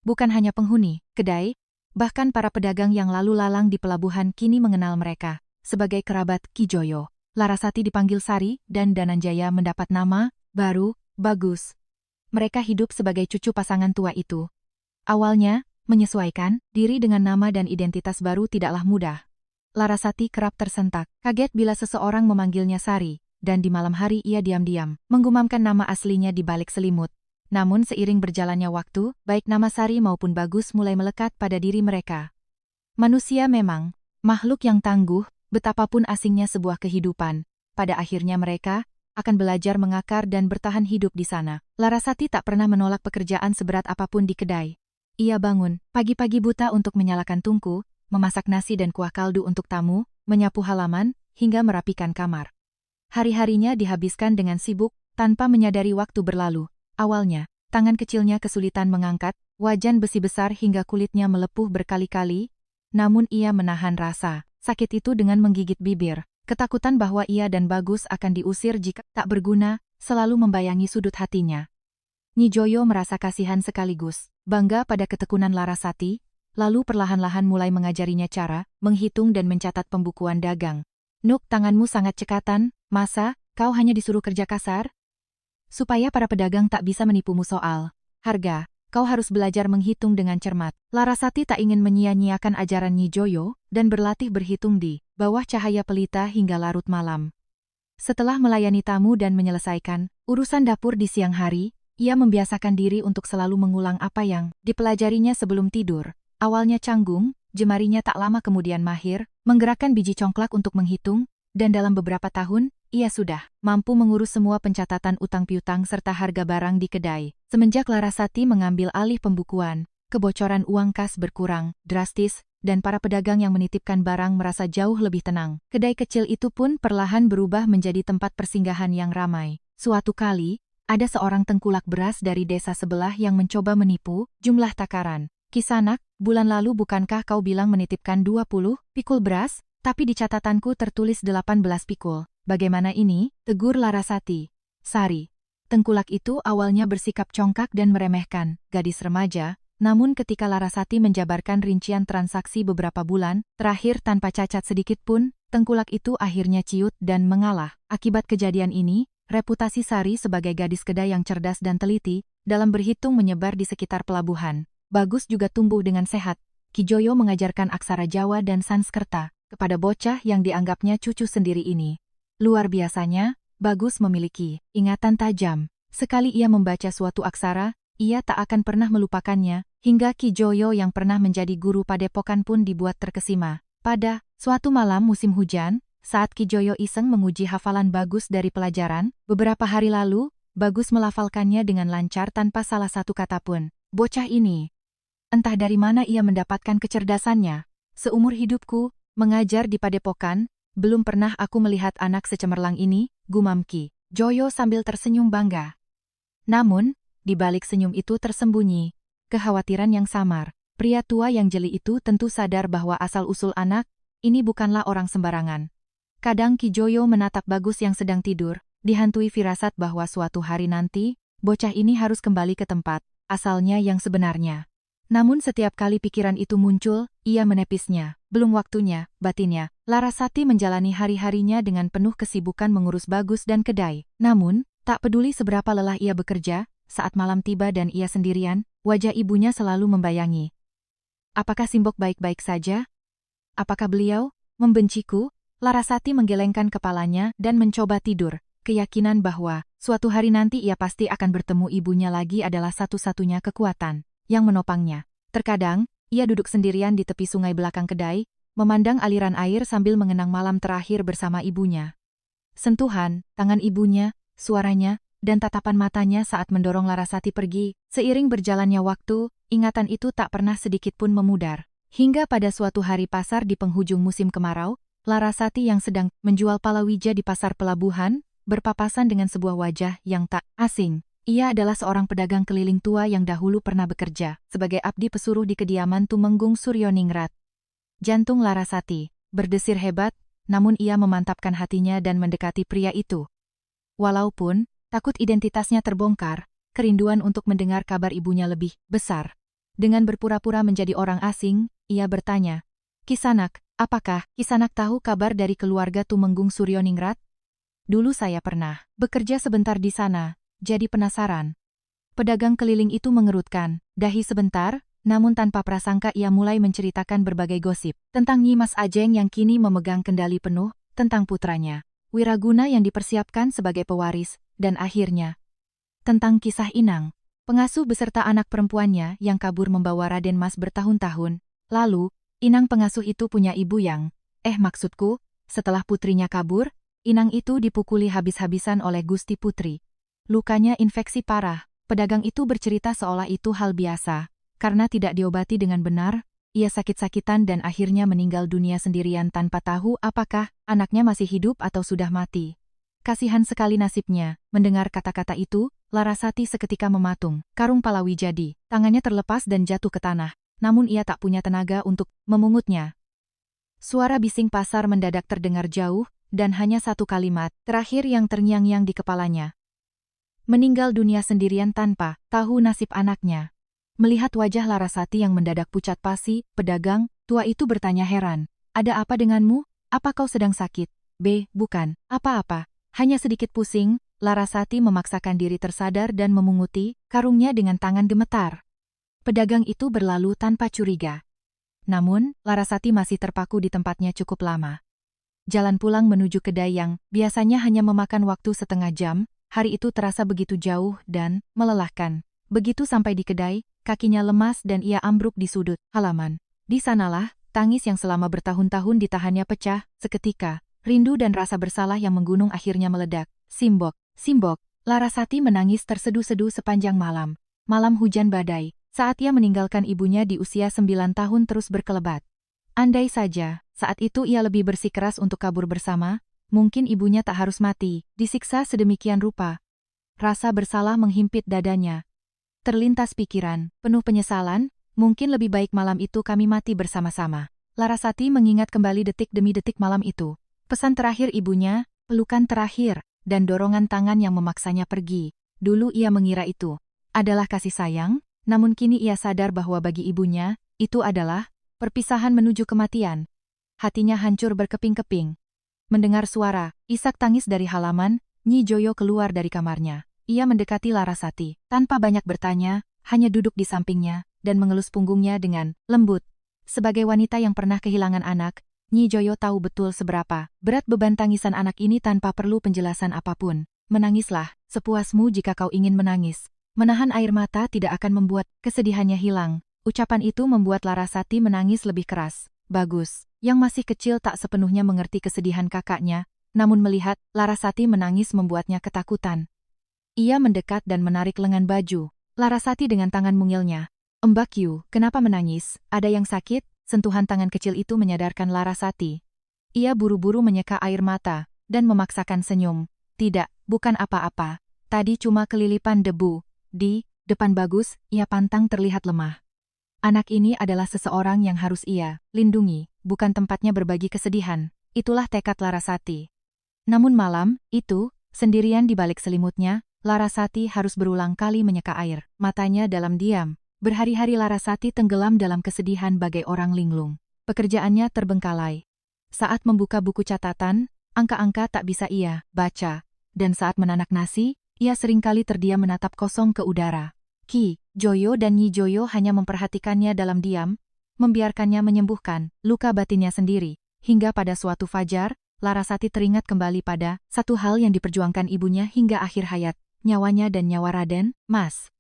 Bukan hanya penghuni kedai, bahkan para pedagang yang lalu lalang di pelabuhan kini mengenal mereka sebagai kerabat Ki Joyo. Larasati dipanggil Sari dan Dananjaya mendapat nama baru, Bagus. Mereka hidup sebagai cucu pasangan tua itu. Awalnya, menyesuaikan diri dengan nama dan identitas baru tidaklah mudah. Larasati kerap tersentak, kaget bila seseorang memanggilnya Sari, dan di malam hari ia diam-diam menggumamkan nama aslinya di balik selimut. Namun seiring berjalannya waktu, baik nama Sari maupun Bagus mulai melekat pada diri mereka. Manusia memang makhluk yang tangguh, betapapun asingnya sebuah kehidupan. Pada akhirnya mereka akan belajar mengakar dan bertahan hidup di sana. Larasati tak pernah menolak pekerjaan seberat apapun di kedai. Ia bangun pagi-pagi buta untuk menyalakan tungku, memasak nasi dan kuah kaldu untuk tamu, menyapu halaman, hingga merapikan kamar. Hari-harinya dihabiskan dengan sibuk, tanpa menyadari waktu berlalu. Awalnya, tangan kecilnya kesulitan mengangkat wajan besi besar hingga kulitnya melepuh berkali-kali, namun ia menahan rasa sakit itu dengan menggigit bibir. Ketakutan bahwa ia dan Bagus akan diusir jika tak berguna, selalu membayangi sudut hatinya. Nyi Joyo merasa kasihan sekaligus bangga pada ketekunan Larasati, lalu perlahan-lahan mulai mengajarinya cara menghitung dan mencatat pembukuan dagang. Nuk, tanganmu sangat cekatan, masa kau hanya disuruh kerja kasar? Supaya para pedagang tak bisa menipumu soal harga, kau harus belajar menghitung dengan cermat. Larasati tak ingin menyia-nyiakan ajaran Nyi Joyo dan berlatih berhitung di bawah cahaya pelita hingga larut malam. Setelah melayani tamu dan menyelesaikan urusan dapur di siang hari, ia membiasakan diri untuk selalu mengulang apa yang dipelajarinya sebelum tidur. Awalnya canggung, jemarinya tak lama kemudian mahir, menggerakkan biji congklak untuk menghitung, dan dalam beberapa tahun, ia sudah mampu mengurus semua pencatatan utang piutang serta harga barang di kedai. Semenjak Larasati mengambil alih pembukuan, kebocoran uang kas berkurang drastis, dan para pedagang yang menitipkan barang merasa jauh lebih tenang. Kedai kecil itu pun perlahan berubah menjadi tempat persinggahan yang ramai. Suatu kali, ada seorang tengkulak beras dari desa sebelah yang mencoba menipu jumlah takaran. Kisanak, bulan lalu bukankah kau bilang menitipkan 20 pikul beras, tapi di catatanku tertulis 18 pikul. Bagaimana ini? Tegur Larasati. Sari. Tengkulak itu awalnya bersikap congkak dan meremehkan gadis remaja, namun ketika Larasati menjabarkan rincian transaksi beberapa bulan terakhir tanpa cacat sedikit pun, tengkulak itu akhirnya ciut dan mengalah. Akibat kejadian ini, reputasi Sari sebagai gadis kedai yang cerdas dan teliti dalam berhitung menyebar di sekitar pelabuhan. Bagus juga tumbuh dengan sehat. Ki Joyo mengajarkan aksara Jawa dan Sanskerta kepada bocah yang dianggapnya cucu sendiri ini. Luar biasanya, Bagus memiliki ingatan tajam. Sekali ia membaca suatu aksara, ia tak akan pernah melupakannya, hingga Ki Joyo yang pernah menjadi guru padepokan pun dibuat terkesima. Pada suatu malam musim hujan, saat Ki Joyo iseng menguji hafalan Bagus dari pelajaran, beberapa hari lalu, Bagus melafalkannya dengan lancar tanpa salah satu kata pun. Bocah ini, entah dari mana ia mendapatkan kecerdasannya. Seumur hidupku, mengajar di padepokan, belum pernah aku melihat anak secemerlang ini, gumam Ki Joyo sambil tersenyum bangga. Namun, di balik senyum itu tersembunyi kekhawatiran yang samar. Pria tua yang jeli itu tentu sadar bahwa asal-usul anak ini bukanlah orang sembarangan. Kadang Ki Joyo menatap Bagus yang sedang tidur, dihantui firasat bahwa suatu hari nanti, bocah ini harus kembali ke tempat asalnya yang sebenarnya. Namun setiap kali pikiran itu muncul, ia menepisnya. Belum waktunya, batinnya. Larasati menjalani hari-harinya dengan penuh kesibukan mengurus Bagus dan kedai. Namun, tak peduli seberapa lelah ia bekerja, saat malam tiba dan ia sendirian, wajah ibunya selalu membayangi. Apakah Simbok baik-baik saja? Apakah beliau membenciku? Larasati menggelengkan kepalanya dan mencoba tidur. Keyakinan bahwa suatu hari nanti ia pasti akan bertemu ibunya lagi adalah satu-satunya kekuatan yang menopangnya. Terkadang, ia duduk sendirian di tepi sungai belakang kedai, memandang aliran air sambil mengenang malam terakhir bersama ibunya. Sentuhan, tangan ibunya, suaranya, dan tatapan matanya saat mendorong Larasati pergi, seiring berjalannya waktu, ingatan itu tak pernah sedikit pun memudar. Hingga pada suatu hari pasar di penghujung musim kemarau, Larasati yang sedang menjual palawija di pasar pelabuhan, berpapasan dengan sebuah wajah yang tak asing. Ia adalah seorang pedagang keliling tua yang dahulu pernah bekerja sebagai abdi pesuruh di kediaman Tumenggung Suryoningrat. Jantung Larasati berdesir hebat, namun ia memantapkan hatinya dan mendekati pria itu. Walaupun takut identitasnya terbongkar, kerinduan untuk mendengar kabar ibunya lebih besar. Dengan berpura-pura menjadi orang asing, ia bertanya, "Kisanak, apakah Kisanak tahu kabar dari keluarga Tumenggung Suryoningrat? Dulu saya pernah bekerja sebentar di sana, jadi penasaran." Pedagang keliling itu mengerutkan dahi sebentar, namun tanpa prasangka ia mulai menceritakan berbagai gosip tentang Nyi Mas Ajeng yang kini memegang kendali penuh, tentang putranya Wiraguna yang dipersiapkan sebagai pewaris, dan akhirnya tentang kisah Inang, pengasuh beserta anak perempuannya yang kabur membawa Raden Mas bertahun-tahun. Lalu, Inang pengasuh itu punya ibu yang, maksudku, setelah putrinya kabur, Inang itu dipukuli habis-habisan oleh Gusti Putri. Lukanya infeksi parah. Pedagang itu bercerita seolah itu hal biasa. Karena tidak diobati dengan benar, ia sakit-sakitan dan akhirnya meninggal dunia sendirian tanpa tahu apakah anaknya masih hidup atau sudah mati. Kasihan sekali nasibnya. Mendengar kata-kata itu, Larasati seketika mematung. Karung palawija di tangannya terlepas dan jatuh ke tanah. Namun ia tak punya tenaga untuk memungutnya. Suara bising pasar mendadak terdengar jauh, dan hanya satu kalimat terakhir yang terngiang-ngiang di kepalanya. Meninggal dunia sendirian tanpa tahu nasib anaknya. Melihat wajah Larasati yang mendadak pucat pasi, pedagang tua itu bertanya heran. "Ada apa denganmu? Apa kau sedang sakit?" Bukan, apa-apa. Hanya sedikit pusing." Larasati memaksakan diri tersadar dan memunguti karungnya dengan tangan gemetar. Pedagang itu berlalu tanpa curiga. Namun, Larasati masih terpaku di tempatnya cukup lama. Jalan pulang menuju kedai yang biasanya hanya memakan waktu setengah jam, hari itu terasa begitu jauh dan melelahkan. Begitu sampai di kedai, kakinya lemas dan ia ambruk di sudut halaman. Di sanalah, tangis yang selama bertahun-tahun ditahannya pecah, seketika. Rindu dan rasa bersalah yang menggunung akhirnya meledak. Simbok, Simbok, Larasati menangis terseduh-seduh sepanjang malam. Malam hujan badai, saat ia meninggalkan ibunya di usia 9 tahun terus berkelebat. Andai saja, saat itu ia lebih bersikeras untuk kabur bersama, mungkin ibunya tak harus mati, disiksa sedemikian rupa. Rasa bersalah menghimpit dadanya. Terlintas pikiran, penuh penyesalan, mungkin lebih baik malam itu kami mati bersama-sama. Larasati mengingat kembali detik demi detik malam itu. Pesan terakhir ibunya, pelukan terakhir, dan dorongan tangan yang memaksanya pergi. Dulu ia mengira itu adalah kasih sayang, namun kini ia sadar bahwa bagi ibunya, itu adalah perpisahan menuju kematian. Hatinya hancur berkeping-keping. Mendengar suara isak tangis dari halaman, Nyi Joyo keluar dari kamarnya. Ia mendekati Larasati, tanpa banyak bertanya, hanya duduk di sampingnya, dan mengelus punggungnya dengan lembut. Sebagai wanita yang pernah kehilangan anak, Nyi Joyo tahu betul seberapa berat beban tangisan anak ini tanpa perlu penjelasan apapun. "Menangislah, sepuasmu jika kau ingin menangis. Menahan air mata tidak akan membuat kesedihannya hilang." Ucapan itu membuat Larasati menangis lebih keras. Bagus, yang masih kecil tak sepenuhnya mengerti kesedihan kakaknya, namun melihat Larasati menangis membuatnya ketakutan. Ia mendekat dan menarik lengan baju Larasati dengan tangan mungilnya. "Mbak Yu, kenapa menangis? Ada yang sakit?" Sentuhan tangan kecil itu menyadarkan Larasati. Ia buru-buru menyeka air mata, dan memaksakan senyum. "Tidak, bukan apa-apa. Tadi cuma kelilipan debu. Di depan Bagus, ia pantang terlihat lemah. Anak ini adalah seseorang yang harus ia lindungi, bukan tempatnya berbagi kesedihan. Itulah tekad Larasati. Namun malam itu, sendirian di balik selimutnya, Larasati harus berulang kali menyeka air. Matanya dalam diam. Berhari-hari Larasati tenggelam dalam kesedihan bagai orang linglung. Pekerjaannya terbengkalai. Saat membuka buku catatan, angka-angka tak bisa ia baca. Dan saat menanak nasi, ia seringkali terdiam menatap kosong ke udara. Ki Joyo dan Nyi Joyo hanya memperhatikannya dalam diam, membiarkannya menyembuhkan luka batinnya sendiri. Hingga pada suatu fajar, Larasati teringat kembali pada satu hal yang diperjuangkan ibunya hingga akhir hayat, nyawanya dan nyawa Raden Mas.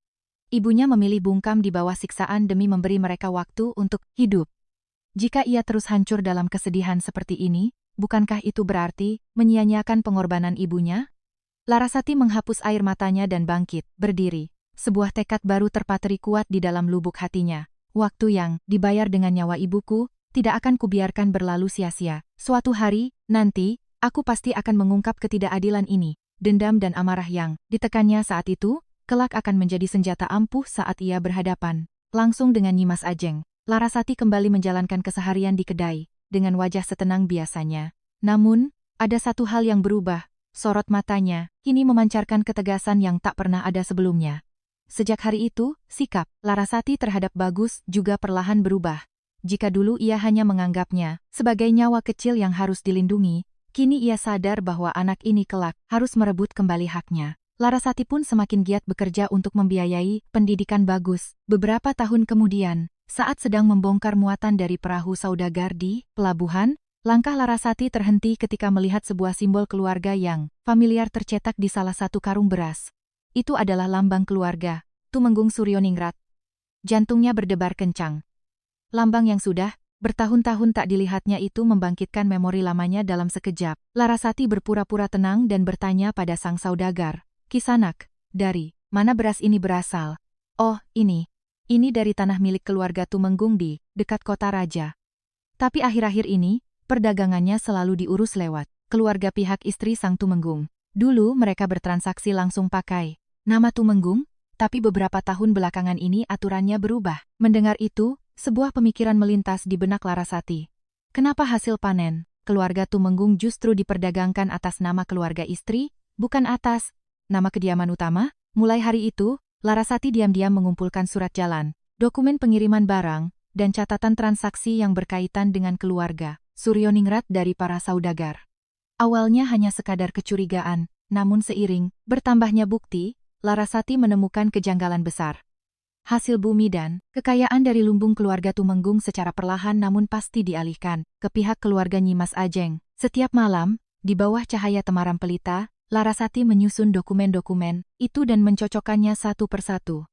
Ibunya memilih bungkam di bawah siksaan demi memberi mereka waktu untuk hidup. Jika ia terus hancur dalam kesedihan seperti ini, bukankah itu berarti menyia-nyiakan pengorbanan ibunya? Larasati menghapus air matanya dan bangkit, berdiri. Sebuah tekad baru terpatri kuat di dalam lubuk hatinya. Waktu yang dibayar dengan nyawa ibuku, tidak akan kubiarkan berlalu sia-sia. Suatu hari, nanti, aku pasti akan mengungkap ketidakadilan ini. Dendam dan amarah yang ditekannya saat itu, kelak akan menjadi senjata ampuh saat ia berhadapan langsung dengan Nyimas Ajeng. Larasati kembali menjalankan keseharian di kedai, dengan wajah setenang biasanya. Namun, ada satu hal yang berubah. Sorot matanya, kini memancarkan ketegasan yang tak pernah ada sebelumnya. Sejak hari itu, sikap Larasati terhadap Bagus juga perlahan berubah. Jika dulu ia hanya menganggapnya sebagai nyawa kecil yang harus dilindungi, kini ia sadar bahwa anak ini kelak harus merebut kembali haknya. Larasati pun semakin giat bekerja untuk membiayai pendidikan Bagus. Beberapa tahun kemudian, saat sedang membongkar muatan dari perahu saudagar di pelabuhan, langkah Larasati terhenti ketika melihat sebuah simbol keluarga yang familiar tercetak di salah satu karung beras. Itu adalah lambang keluarga, Tumenggung Suryoningrat. Jantungnya berdebar kencang. Lambang yang sudah bertahun-tahun tak dilihatnya itu membangkitkan memori lamanya dalam sekejap. Larasati berpura-pura tenang dan bertanya pada sang saudagar, "Kisanak, dari mana beras ini berasal?" "Oh, ini dari tanah milik keluarga Tumenggung di dekat kota raja. Tapi akhir-akhir ini, perdagangannya selalu diurus lewat keluarga pihak istri sang Tumenggung. Dulu mereka bertransaksi langsung pakai nama Tumenggung, tapi beberapa tahun belakangan ini aturannya berubah." Mendengar itu, sebuah pemikiran melintas di benak Larasati. Kenapa hasil panen keluarga Tumenggung justru diperdagangkan atas nama keluarga istri, bukan atas nama kediaman utama? Mulai hari itu, Larasati diam-diam mengumpulkan surat jalan, dokumen pengiriman barang, dan catatan transaksi yang berkaitan dengan keluarga Suryoningrat dari para saudagar. Awalnya hanya sekadar kecurigaan, namun seiring bertambahnya bukti, Larasati menemukan kejanggalan besar. Hasil bumi dan kekayaan dari lumbung keluarga Tumenggung secara perlahan namun pasti dialihkan ke pihak keluarga Nyimas Ajeng. Setiap malam, di bawah cahaya temaram pelita, Larasati menyusun dokumen-dokumen itu dan mencocokkannya satu persatu.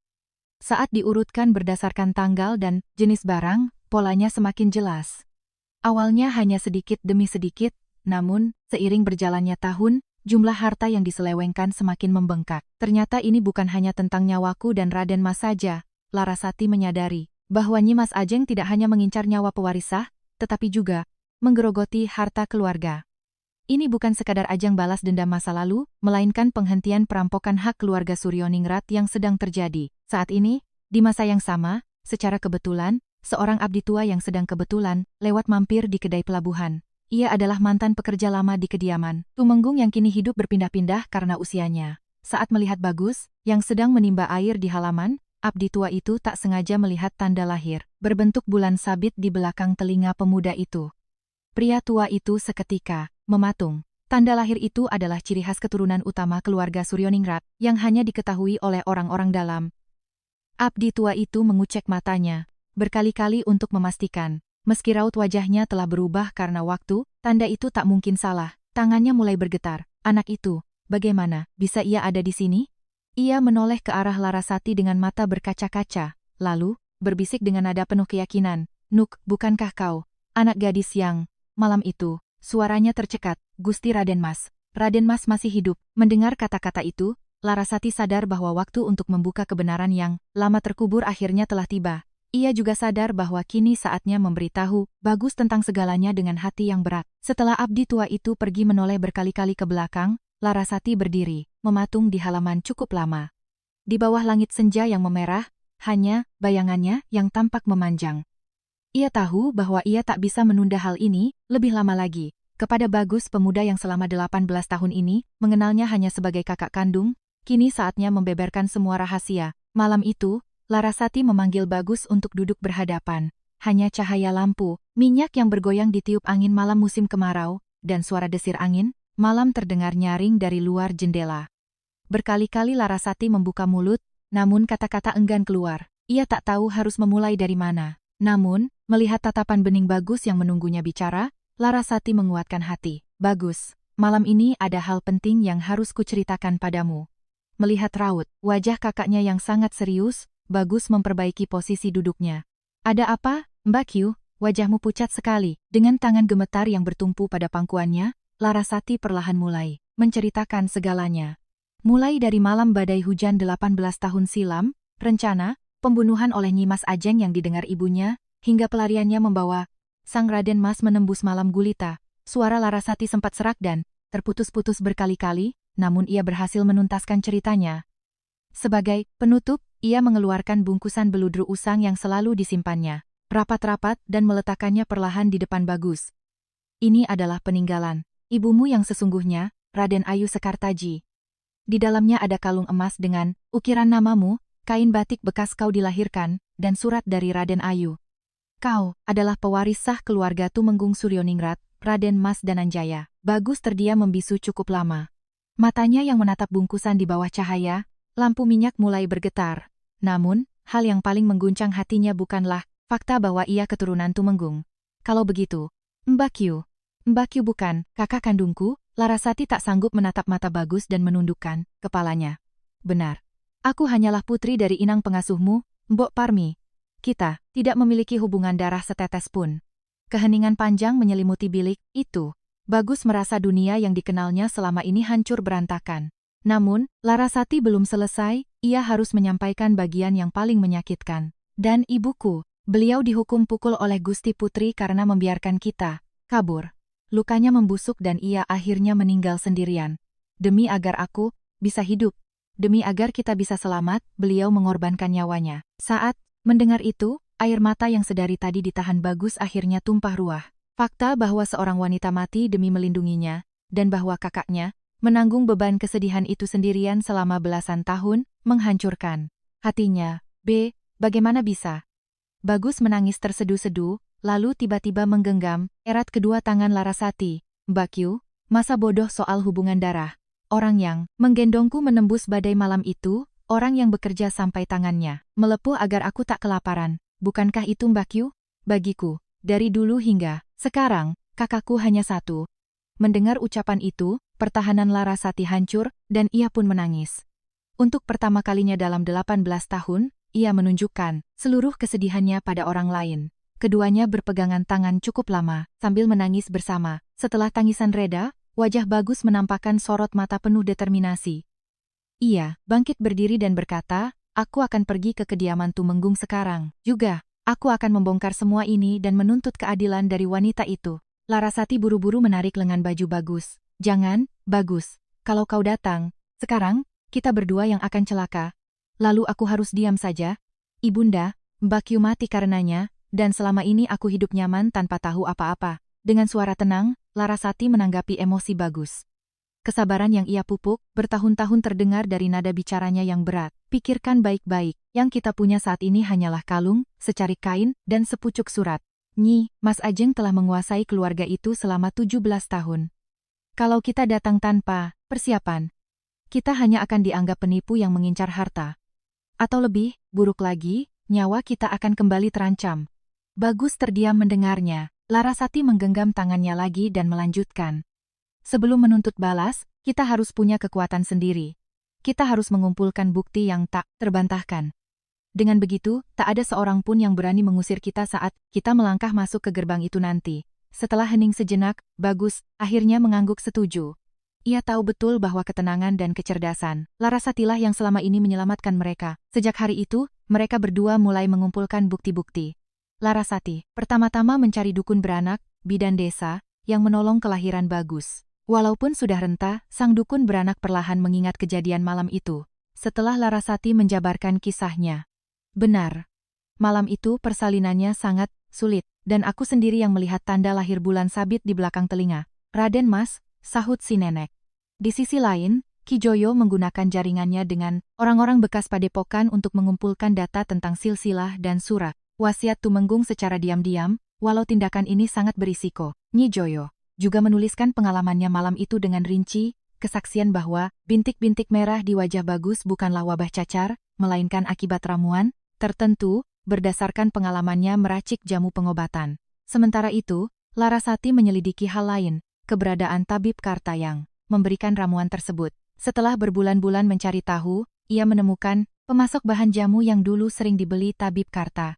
Saat diurutkan berdasarkan tanggal dan jenis barang, polanya semakin jelas. Awalnya hanya sedikit demi sedikit, namun, seiring berjalannya tahun, jumlah harta yang diselewengkan semakin membengkak. Ternyata ini bukan hanya tentang nyawaku dan Raden Mas saja. Larasati menyadari bahwa Nyimas Ajeng tidak hanya mengincar nyawa pewarisah, tetapi juga menggerogoti harta keluarga. Ini bukan sekadar ajang balas dendam masa lalu, melainkan penghentian perampokan hak keluarga Suryoningrat yang sedang terjadi. Saat ini, di masa yang sama, secara kebetulan, seorang abdi tua yang sedang kebetulan lewat mampir di kedai pelabuhan. Ia adalah mantan pekerja lama di kediaman Tumenggung yang kini hidup berpindah-pindah karena usianya. Saat melihat Bagus, yang sedang menimba air di halaman, abdi tua itu tak sengaja melihat tanda lahir berbentuk bulan sabit di belakang telinga pemuda itu. Pria tua itu seketika mematung. Tanda lahir itu adalah ciri khas keturunan utama keluarga Suryoningrat yang hanya diketahui oleh orang-orang dalam. Abdi tua itu mengucek matanya berkali-kali untuk memastikan. Meski raut wajahnya telah berubah karena waktu, tanda itu tak mungkin salah. Tangannya mulai bergetar. Anak itu, bagaimana bisa ia ada di sini? Ia menoleh ke arah Larasati dengan mata berkaca-kaca, lalu berbisik dengan nada penuh keyakinan, "Nuk, bukankah kau anak gadis yang malam itu?" Suaranya tercekat, "Gusti Raden Mas." Raden Mas masih hidup. Mendengar kata-kata itu, Larasati sadar bahwa waktu untuk membuka kebenaran yang lama terkubur akhirnya telah tiba. Ia juga sadar bahwa kini saatnya memberitahu Bagus tentang segalanya dengan hati yang berat. Setelah abdi tua itu pergi menoleh berkali-kali ke belakang, Larasati berdiri, mematung di halaman cukup lama. Di bawah langit senja yang memerah, hanya bayangannya yang tampak memanjang. Ia tahu bahwa ia tak bisa menunda hal ini lebih lama lagi. Kepada Bagus, pemuda yang selama 18 tahun ini mengenalnya hanya sebagai kakak kandung, kini saatnya membeberkan semua rahasia. Malam itu, Larasati memanggil Bagus untuk duduk berhadapan. Hanya cahaya lampu, minyak yang bergoyang ditiup angin malam musim kemarau, dan suara desir angin, malam terdengar nyaring dari luar jendela. Berkali-kali Larasati membuka mulut, namun kata-kata enggan keluar. Ia tak tahu harus memulai dari mana. Namun, melihat tatapan bening Bagus yang menunggunya bicara, Larasati menguatkan hati. Bagus, malam ini ada hal penting yang harus kuceritakan padamu. Melihat raut wajah kakaknya yang sangat serius, Bagus memperbaiki posisi duduknya. Ada apa, Mbak Kyu? Wajahmu pucat sekali. Dengan tangan gemetar yang bertumpu pada pangkuannya, Larasati perlahan mulai menceritakan segalanya. Mulai dari malam badai hujan 18 tahun silam, rencana pembunuhan oleh Nyi Mas Ajeng yang didengar ibunya, hingga pelariannya membawa sang Raden Mas menembus malam gulita. Suara Larasati sempat serak dan terputus-putus berkali-kali, namun ia berhasil menuntaskan ceritanya. Sebagai penutup, ia mengeluarkan bungkusan beludru usang yang selalu disimpannya, rapat-rapat dan meletakkannya perlahan di depan Bagus. Ini adalah peninggalan ibumu yang sesungguhnya, Raden Ayu Sekartaji. Di dalamnya ada kalung emas dengan ukiran namamu, kain batik bekas kau dilahirkan, dan surat dari Raden Ayu. Kau adalah pewaris sah keluarga Tumenggung Suryoningrat, Raden Mas Dananjaya. Bagus terdiam membisu cukup lama. Matanya yang menatap bungkusan di bawah cahaya, lampu minyak mulai bergetar. Namun, hal yang paling mengguncang hatinya bukanlah fakta bahwa ia keturunan Tumenggung. Kalau begitu, Mbak Kyu bukan kakak kandungku. Larasati tak sanggup menatap mata Bagus dan menundukkan kepalanya. Benar. Aku hanyalah putri dari inang pengasuhmu, Mbok Parmi. Kita tidak memiliki hubungan darah setetes pun. Keheningan panjang menyelimuti bilik itu. Bagus merasa dunia yang dikenalnya selama ini hancur berantakan. Namun, Larasati belum selesai, ia harus menyampaikan bagian yang paling menyakitkan. Dan ibuku, beliau dihukum pukul oleh Gusti Putri karena membiarkan kita kabur. Lukanya membusuk dan ia akhirnya meninggal sendirian. Demi agar aku bisa hidup, demi agar kita bisa selamat, beliau mengorbankan nyawanya. Saat mendengar itu, air mata yang sedari tadi ditahan Bagus akhirnya tumpah ruah. Fakta bahwa seorang wanita mati demi melindunginya, dan bahwa kakaknya menanggung beban kesedihan itu sendirian selama belasan tahun, menghancurkan hatinya. Bagaimana bisa? Bagus menangis terseduh-seduh, lalu tiba-tiba menggenggam erat kedua tangan Larasati. Mbak Kyu, masa bodoh soal hubungan darah. Orang yang menggendongku menembus badai malam itu, orang yang bekerja sampai tangannya melepuh agar aku tak kelaparan. Bukankah itu Mbak Kyu? Bagiku, dari dulu hingga sekarang, kakakku hanya satu. Mendengar ucapan itu, pertahanan Larasati hancur, dan ia pun menangis. Untuk pertama kalinya dalam 18 tahun, ia menunjukkan seluruh kesedihannya pada orang lain. Keduanya berpegangan tangan cukup lama, sambil menangis bersama. Setelah tangisan reda, wajah Bagus menampakkan sorot mata penuh determinasi. Ia bangkit berdiri dan berkata, aku akan pergi ke kediaman Tumenggung sekarang. Juga, aku akan membongkar semua ini dan menuntut keadilan dari wanita itu. Larasati buru-buru menarik lengan baju Bagus. Jangan, Bagus. Kalau kau datang, sekarang, kita berdua yang akan celaka. Lalu aku harus diam saja? Ibunda, Mbak Kyu mati karenanya, dan selama ini aku hidup nyaman tanpa tahu apa-apa. Dengan suara tenang, Larasati menanggapi emosi Bagus. Kesabaran yang ia pupuk, bertahun-tahun terdengar dari nada bicaranya yang berat. Pikirkan baik-baik, yang kita punya saat ini hanyalah kalung, secarik kain, dan sepucuk surat. Nyi Mas Ajeng telah menguasai keluarga itu selama 17 tahun. Kalau kita datang tanpa persiapan, kita hanya akan dianggap penipu yang mengincar harta. Atau lebih, buruk lagi, nyawa kita akan kembali terancam. Bagus terdiam mendengarnya. Larasati menggenggam tangannya lagi dan melanjutkan. Sebelum menuntut balas, kita harus punya kekuatan sendiri. Kita harus mengumpulkan bukti yang tak terbantahkan. Dengan begitu, tak ada seorang pun yang berani mengusir kita saat kita melangkah masuk ke gerbang itu nanti. Setelah hening sejenak, Bagus akhirnya mengangguk setuju. Ia tahu betul bahwa ketenangan dan kecerdasan Larasatilah yang selama ini menyelamatkan mereka. Sejak hari itu, mereka berdua mulai mengumpulkan bukti-bukti. Larasati pertama-tama mencari dukun beranak, bidan desa, yang menolong kelahiran Bagus. Walaupun sudah renta, sang dukun beranak perlahan mengingat kejadian malam itu. Setelah Larasati menjabarkan kisahnya. Benar. Malam itu persalinannya sangat sulit, dan aku sendiri yang melihat tanda lahir bulan sabit di belakang telinga. Raden Mas, sahut si nenek. Di sisi lain, Ki Joyo menggunakan jaringannya dengan orang-orang bekas padepokan untuk mengumpulkan data tentang silsilah dan surat wasiat Tumenggung secara diam-diam, walau tindakan ini sangat berisiko. Nyi Joyo juga menuliskan pengalamannya malam itu dengan rinci, kesaksian bahwa bintik-bintik merah di wajah Bagus bukanlah wabah cacar, melainkan akibat ramuan tertentu, berdasarkan pengalamannya meracik jamu pengobatan. Sementara itu, Larasati menyelidiki hal lain, keberadaan tabib Karta yang memberikan ramuan tersebut. Setelah berbulan-bulan mencari tahu, ia menemukan pemasok bahan jamu yang dulu sering dibeli tabib Karta.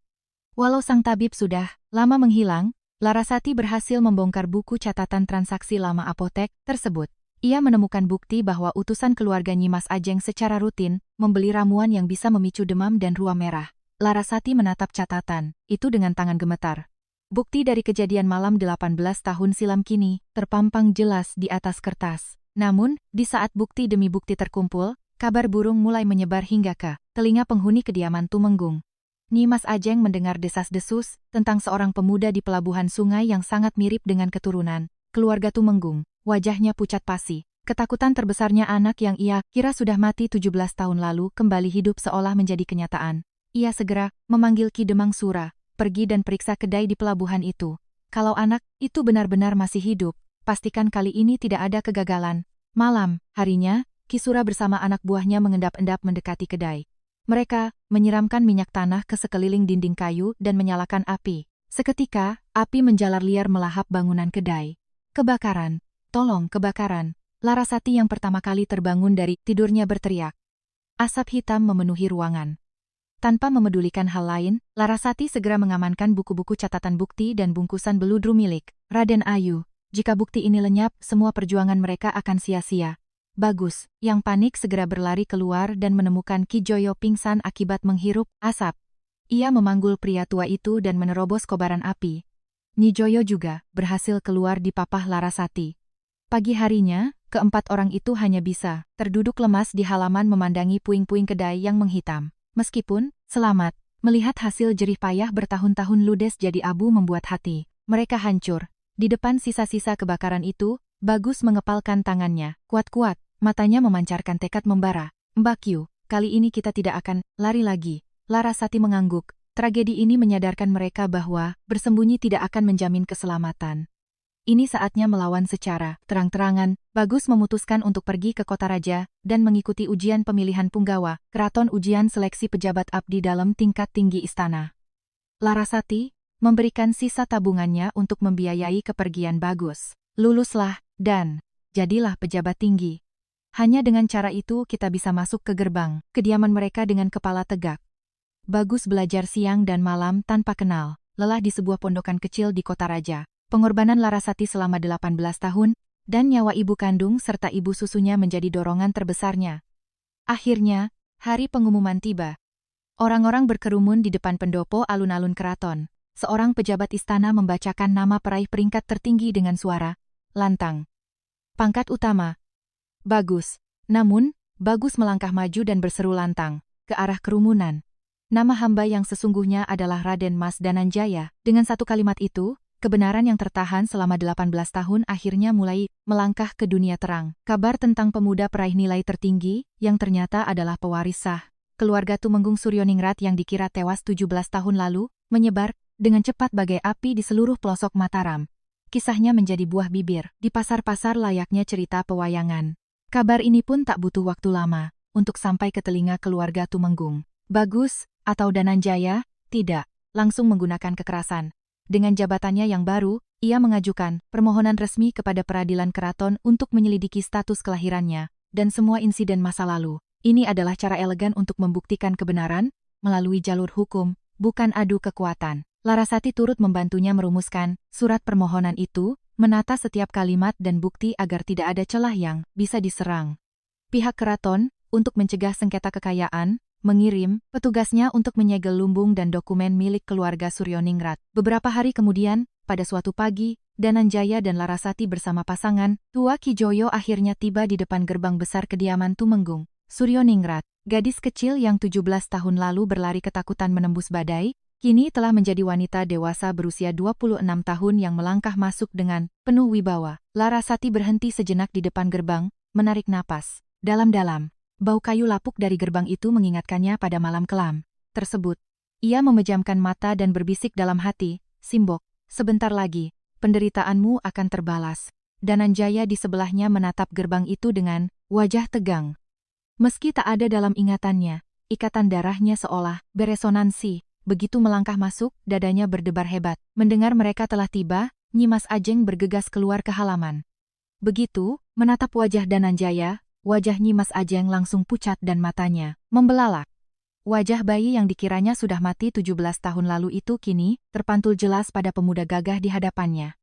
Walau sang tabib sudah lama menghilang, Larasati berhasil membongkar buku catatan transaksi lama apotek tersebut. Ia menemukan bukti bahwa utusan keluarga Nyimas Ajeng secara rutin membeli ramuan yang bisa memicu demam dan ruam merah. Larasati menatap catatan itu dengan tangan gemetar. Bukti dari kejadian malam 18 tahun silam kini terpampang jelas di atas kertas. Namun, di saat bukti demi bukti terkumpul, kabar burung mulai menyebar hingga ke telinga penghuni kediaman Tumenggung. Nyimas Ajeng mendengar desas-desus tentang seorang pemuda di pelabuhan sungai yang sangat mirip dengan keturunan keluarga Tumenggung. Wajahnya pucat pasi. Ketakutan terbesarnya anak yang ia kira sudah mati 17 tahun lalu kembali hidup seolah menjadi kenyataan. Ia segera memanggil Ki Demang Sura, pergi dan periksa kedai di pelabuhan itu. Kalau anak itu benar-benar masih hidup, pastikan kali ini tidak ada kegagalan. Malam harinya, Ki Sura bersama anak buahnya mengendap-endap mendekati kedai. Mereka menyiramkan minyak tanah ke sekeliling dinding kayu dan menyalakan api. Seketika, api menjalar liar melahap bangunan kedai. Kebakaran! Tolong, kebakaran! Larasati yang pertama kali terbangun dari tidurnya berteriak. Asap hitam memenuhi ruangan. Tanpa memedulikan hal lain, Larasati segera mengamankan buku-buku catatan bukti dan bungkusan beludru milik Raden Ayu. Jika bukti ini lenyap, semua perjuangan mereka akan sia-sia. Bagus, yang panik segera berlari keluar dan menemukan Ki Joyo pingsan akibat menghirup asap. Ia memanggul pria tua itu dan menerobos kobaran api. Nyi Joyo juga berhasil keluar di papah Larasati. Pagi harinya, keempat orang itu hanya bisa terduduk lemas di halaman memandangi puing-puing kedai yang menghitam. Meskipun selamat, melihat hasil jerih payah bertahun-tahun ludes jadi abu membuat hati mereka hancur. Di depan sisa-sisa kebakaran itu, Bagus mengepalkan tangannya kuat-kuat. Matanya memancarkan tekad membara. Mbak Yu, kali ini kita tidak akan lari lagi. Larasati mengangguk. Tragedi ini menyadarkan mereka bahwa bersembunyi tidak akan menjamin keselamatan. Ini saatnya melawan secara terang-terangan. Bagus memutuskan untuk pergi ke kota raja dan mengikuti ujian pemilihan punggawa, keraton ujian seleksi pejabat abdi dalam tingkat tinggi istana. Larasati memberikan sisa tabungannya untuk membiayai kepergian Bagus. Luluslah dan jadilah pejabat tinggi. Hanya dengan cara itu kita bisa masuk ke gerbang kediaman mereka dengan kepala tegak. Bagus belajar siang dan malam tanpa kenal lelah di sebuah pondokan kecil di kota raja. Pengorbanan Larasati selama 18 tahun, dan nyawa ibu kandung serta ibu susunya menjadi dorongan terbesarnya. Akhirnya, hari pengumuman tiba. Orang-orang berkerumun di depan pendopo alun-alun keraton. Seorang pejabat istana membacakan nama peraih peringkat tertinggi dengan suara lantang. Pangkat utama Bagus. Namun, Bagus melangkah maju dan berseru lantang ke arah kerumunan. Nama hamba yang sesungguhnya adalah Raden Mas Dananjaya. Dengan satu kalimat itu, kebenaran yang tertahan selama 18 tahun akhirnya mulai melangkah ke dunia terang. Kabar tentang pemuda peraih nilai tertinggi, yang ternyata adalah pewaris sah keluarga Tumenggung Surioningrat yang dikira tewas 17 tahun lalu, menyebar dengan cepat bagai api di seluruh pelosok Mataram. Kisahnya menjadi buah bibir di pasar-pasar layaknya cerita pewayangan. Kabar ini pun tak butuh waktu lama untuk sampai ke telinga keluarga Tumenggung. Bagus, atau Dananjaya, tidak langsung menggunakan kekerasan. Dengan jabatannya yang baru, ia mengajukan permohonan resmi kepada peradilan keraton untuk menyelidiki status kelahirannya dan semua insiden masa lalu. Ini adalah cara elegan untuk membuktikan kebenaran melalui jalur hukum, bukan adu kekuatan. Larasati turut membantunya merumuskan surat permohonan itu, menata setiap kalimat dan bukti agar tidak ada celah yang bisa diserang. Pihak keraton, untuk mencegah sengketa kekayaan, mengirim petugasnya untuk menyegel lumbung dan dokumen milik keluarga Surioningrat. Beberapa hari kemudian, pada suatu pagi, Dananjaya dan Larasati bersama pasangan, Tua Kijoyo akhirnya tiba di depan gerbang besar kediaman Tumenggung, Suryoningrat. Gadis kecil yang 17 tahun lalu berlari ketakutan menembus badai, kini telah menjadi wanita dewasa berusia 26 tahun yang melangkah masuk dengan penuh wibawa. Larasati berhenti sejenak di depan gerbang, menarik napas dalam-dalam. Bau kayu lapuk dari gerbang itu mengingatkannya pada malam kelam tersebut. Ia memejamkan mata dan berbisik dalam hati, "Simbok, sebentar lagi penderitaanmu akan terbalas." Dananjaya di sebelahnya menatap gerbang itu dengan wajah tegang. Meski tak ada dalam ingatannya, ikatan darahnya seolah beresonansi. Begitu melangkah masuk, dadanya berdebar hebat. Mendengar mereka telah tiba, Nyimas Ajeng bergegas keluar ke halaman. Begitu menatap wajah Dananjaya, wajah Nyimas Ajeng langsung pucat dan matanya membelalak. Wajah bayi yang dikiranya sudah mati 17 tahun lalu itu kini terpantul jelas pada pemuda gagah di hadapannya.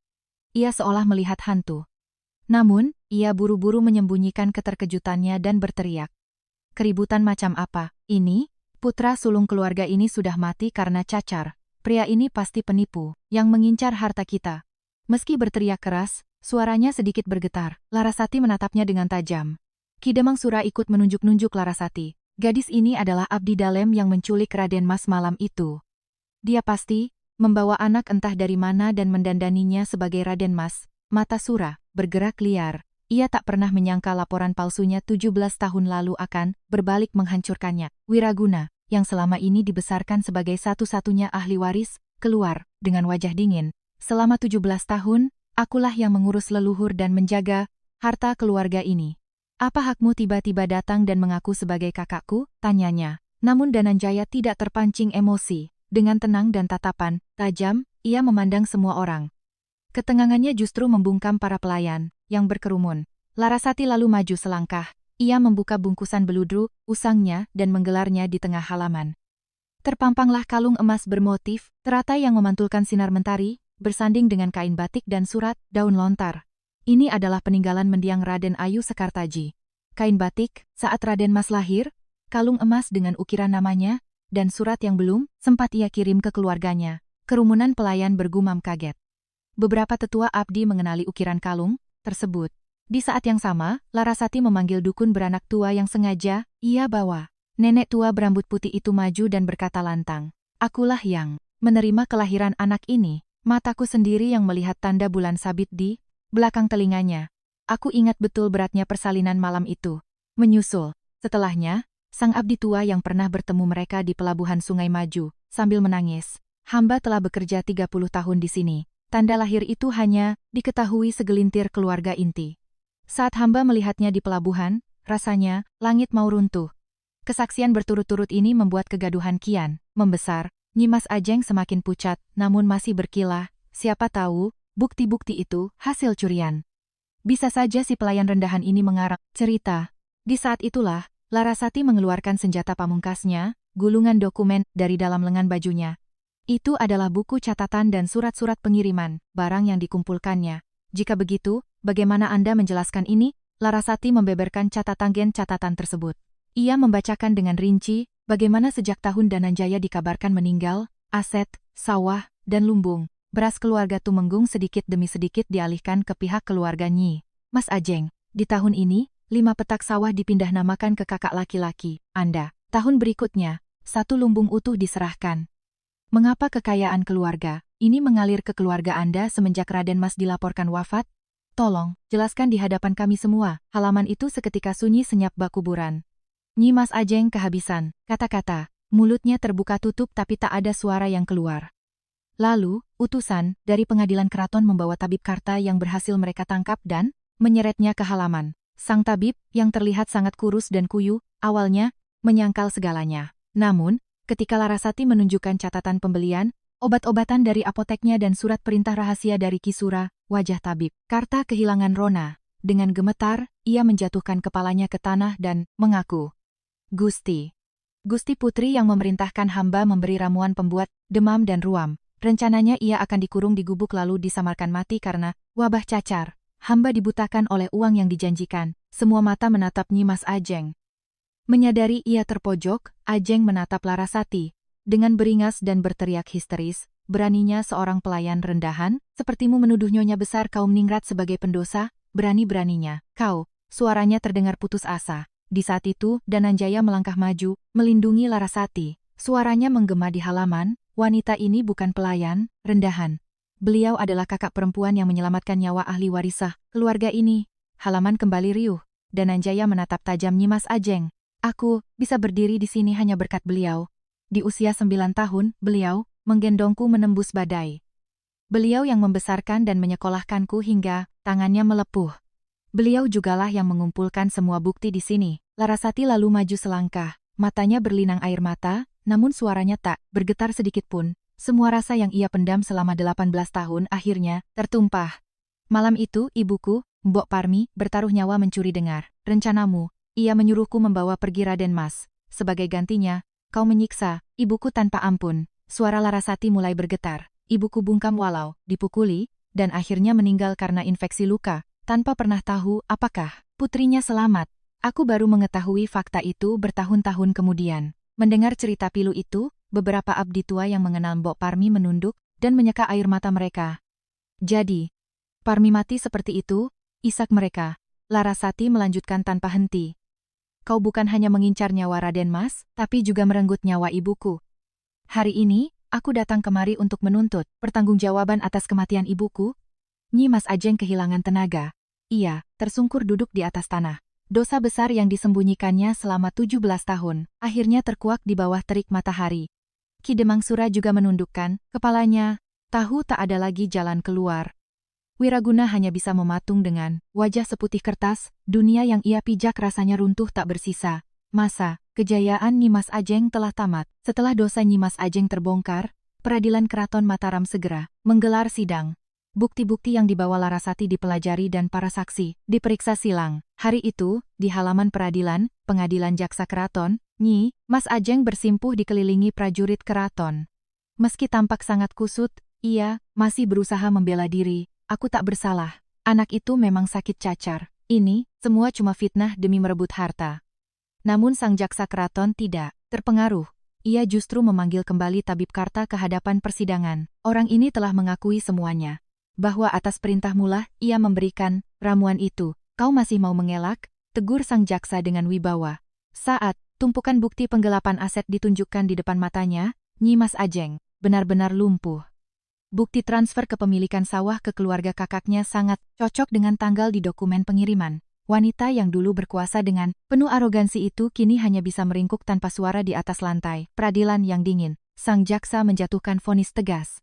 Ia seolah melihat hantu. Namun, ia buru-buru menyembunyikan keterkejutannya dan berteriak. "Keributan macam apa ini? Putra sulung keluarga ini sudah mati karena cacar. Pria ini pasti penipu yang mengincar harta kita." Meski berteriak keras, suaranya sedikit bergetar. Larasati menatapnya dengan tajam. Ki Demang Sura ikut menunjuk-nunjuk Larasati. Gadis ini adalah abdi dalem yang menculik Raden Mas malam itu. Dia pasti membawa anak entah dari mana dan mendandaninya sebagai Raden Mas. Mata Sura bergerak liar. Ia tak pernah menyangka laporan palsunya 17 tahun lalu akan berbalik menghancurkannya. Wiraguna, yang selama ini dibesarkan sebagai satu-satunya ahli waris, keluar dengan wajah dingin. "Selama 17 tahun, akulah yang mengurus leluhur dan menjaga harta keluarga ini. Apa hakmu tiba-tiba datang dan mengaku sebagai kakakku?" tanyanya. Namun Dananjaya tidak terpancing emosi. Dengan tenang dan tatapan tajam, ia memandang semua orang. Ketenangannya justru membungkam para pelayan yang berkerumun. Larasati lalu maju selangkah. Ia membuka bungkusan beludru, usangnya, dan menggelarnya di tengah halaman. Terpampanglah kalung emas bermotif teratai yang memantulkan sinar mentari, bersanding dengan kain batik dan surat daun lontar. Ini adalah peninggalan mendiang Raden Ayu Sekartaji. Kain batik, saat Raden Mas lahir, kalung emas dengan ukiran namanya, dan surat yang belum sempat ia kirim ke keluarganya. Kerumunan pelayan bergumam kaget. Beberapa tetua abdi mengenali ukiran kalung tersebut. Di saat yang sama, Larasati memanggil dukun beranak tua yang sengaja ia bawa. Nenek tua berambut putih itu maju dan berkata lantang, "Akulah yang menerima kelahiran anak ini. Mataku sendiri yang melihat tanda bulan sabit di belakang telinganya. Aku ingat betul beratnya persalinan malam itu." Menyusul setelahnya, sang abdi tua yang pernah bertemu mereka di pelabuhan Sungai maju, sambil menangis. "Hamba telah bekerja 30 tahun di sini. Tanda lahir itu hanya diketahui segelintir keluarga inti. Saat hamba melihatnya di pelabuhan, rasanya langit mau runtuh." Kesaksian berturut-turut ini membuat kegaduhan kian membesar. Nyimas Ajeng semakin pucat, namun masih berkilah. Siapa tahu, bukti-bukti itu hasil curian. Bisa saja si pelayan rendahan ini mengarang cerita. Di saat itulah, Larasati mengeluarkan senjata pamungkasnya, gulungan dokumen dari dalam lengan bajunya. Itu adalah buku catatan dan surat-surat pengiriman, barang yang dikumpulkannya. "Jika begitu, bagaimana Anda menjelaskan ini?" Larasati membeberkan catatan tersebut. Ia membacakan dengan rinci, bagaimana sejak tahun Dananjaya dikabarkan meninggal, aset, sawah, dan lumbung beras keluarga Tumenggung sedikit demi sedikit dialihkan ke pihak keluarga Nyi Mas Ajeng. Di tahun ini, 5 petak sawah dipindah namakan ke kakak laki-laki Anda. Tahun berikutnya, 1 lumbung utuh diserahkan. Mengapa kekayaan keluarga ini mengalir ke keluarga Anda semenjak Raden Mas dilaporkan wafat? Tolong, jelaskan di hadapan kami semua." Halaman itu seketika sunyi senyap bak kuburan. Nyi Mas Ajeng kehabisan kata-kata. Mulutnya terbuka tutup tapi tak ada suara yang keluar. Lalu, utusan dari pengadilan keraton membawa tabib Karta yang berhasil mereka tangkap dan menyeretnya ke halaman. Sang tabib, yang terlihat sangat kurus dan kuyu, awalnya menyangkal segalanya. Namun, ketika Larasati menunjukkan catatan pembelian, obat-obatan dari apoteknya dan surat perintah rahasia dari Kisura, wajah tabib Karta kehilangan rona. Dengan gemetar, ia menjatuhkan kepalanya ke tanah dan mengaku, Gusti Putri yang memerintahkan hamba memberi ramuan pembuat demam dan ruam. Rencananya ia akan dikurung di gubuk lalu disamarkan mati karena wabah cacar. Hamba dibutakan oleh uang yang dijanjikan." Semua mata menatap Nyi Mas Ajeng. Menyadari ia terpojok, Ajeng menatap Larasati. Dengan beringas dan berteriak histeris, beraninya seorang pelayan rendahan, sepertimu menuduh Nyonya Besar kaum Ningrat sebagai pendosa, berani-beraninya. Kau, suaranya terdengar putus asa. Di saat itu, Dananjaya melangkah maju, melindungi Larasati. Suaranya menggema di halaman, wanita ini bukan pelayan, rendahan. Beliau adalah kakak perempuan yang menyelamatkan nyawa ahli warisah keluarga ini. Halaman kembali riuh. Dananjaya menatap tajam Nyimas Ajeng. Aku bisa berdiri di sini hanya berkat beliau. Di usia 9 tahun, beliau menggendongku menembus badai. Beliau yang membesarkan dan menyekolahkanku hingga tangannya melepuh. Beliau jugalah yang mengumpulkan semua bukti di sini. Larasati lalu maju selangkah. Matanya berlinang air mata, namun suaranya tak bergetar sedikit pun. Semua rasa yang ia pendam selama 18 tahun akhirnya tertumpah. Malam itu, ibuku, Mbok Parmi, bertaruh nyawa mencuri dengar rencanamu. Ia menyuruhku membawa pergi Raden Mas. Sebagai gantinya, kau menyiksa ibuku tanpa ampun. Suara Larasati mulai bergetar. Ibuku bungkam walau dipukuli, dan akhirnya meninggal karena infeksi luka, tanpa pernah tahu apakah putrinya selamat. Aku baru mengetahui fakta itu bertahun-tahun kemudian. Mendengar cerita pilu itu, beberapa abdi tua yang mengenal Mbok Parmi menunduk dan menyeka air mata mereka. Jadi, Parmi mati seperti itu, isak mereka. Larasati melanjutkan tanpa henti. Kau bukan hanya mengincar nyawa Raden Mas, tapi juga merenggut nyawa ibuku. Hari ini, aku datang kemari untuk menuntut pertanggungjawaban atas kematian ibuku. Nyimas Ajeng kehilangan tenaga. Ia tersungkur duduk di atas tanah. Dosa besar yang disembunyikannya selama 17 tahun, akhirnya terkuak di bawah terik matahari. Ki Demang Sura juga menundukkan kepalanya. Tahu tak ada lagi jalan keluar. Wiraguna hanya bisa mematung dengan wajah seputih kertas, dunia yang ia pijak rasanya runtuh tak bersisa. Masa kejayaan Nyimas Ajeng telah tamat. Setelah dosa Nyimas Ajeng terbongkar, peradilan Keraton Mataram segera menggelar sidang. Bukti-bukti yang dibawa Larasati dipelajari dan para saksi diperiksa silang. Hari itu, di halaman peradilan, pengadilan jaksa keraton, Nyi Mas Ajeng bersimpuh dikelilingi prajurit keraton. Meski tampak sangat kusut, ia masih berusaha membela diri. Aku tak bersalah. Anak itu memang sakit cacar. Ini semua cuma fitnah demi merebut harta. Namun sang jaksa keraton tidak terpengaruh. Ia justru memanggil kembali Tabib Karta ke hadapan persidangan. Orang ini telah mengakui semuanya. Bahwa atas perintahmu lah ia memberikan ramuan itu. Kau masih mau mengelak? Tegur sang jaksa dengan wibawa. Saat tumpukan bukti penggelapan aset ditunjukkan di depan matanya, Nyi Mas Ajeng benar-benar lumpuh. Bukti transfer kepemilikan sawah ke keluarga kakaknya sangat cocok dengan tanggal di dokumen pengiriman. Wanita yang dulu berkuasa dengan penuh arogansi itu kini hanya bisa meringkuk tanpa suara di atas lantai. Peradilan yang dingin. Sang jaksa menjatuhkan vonis tegas.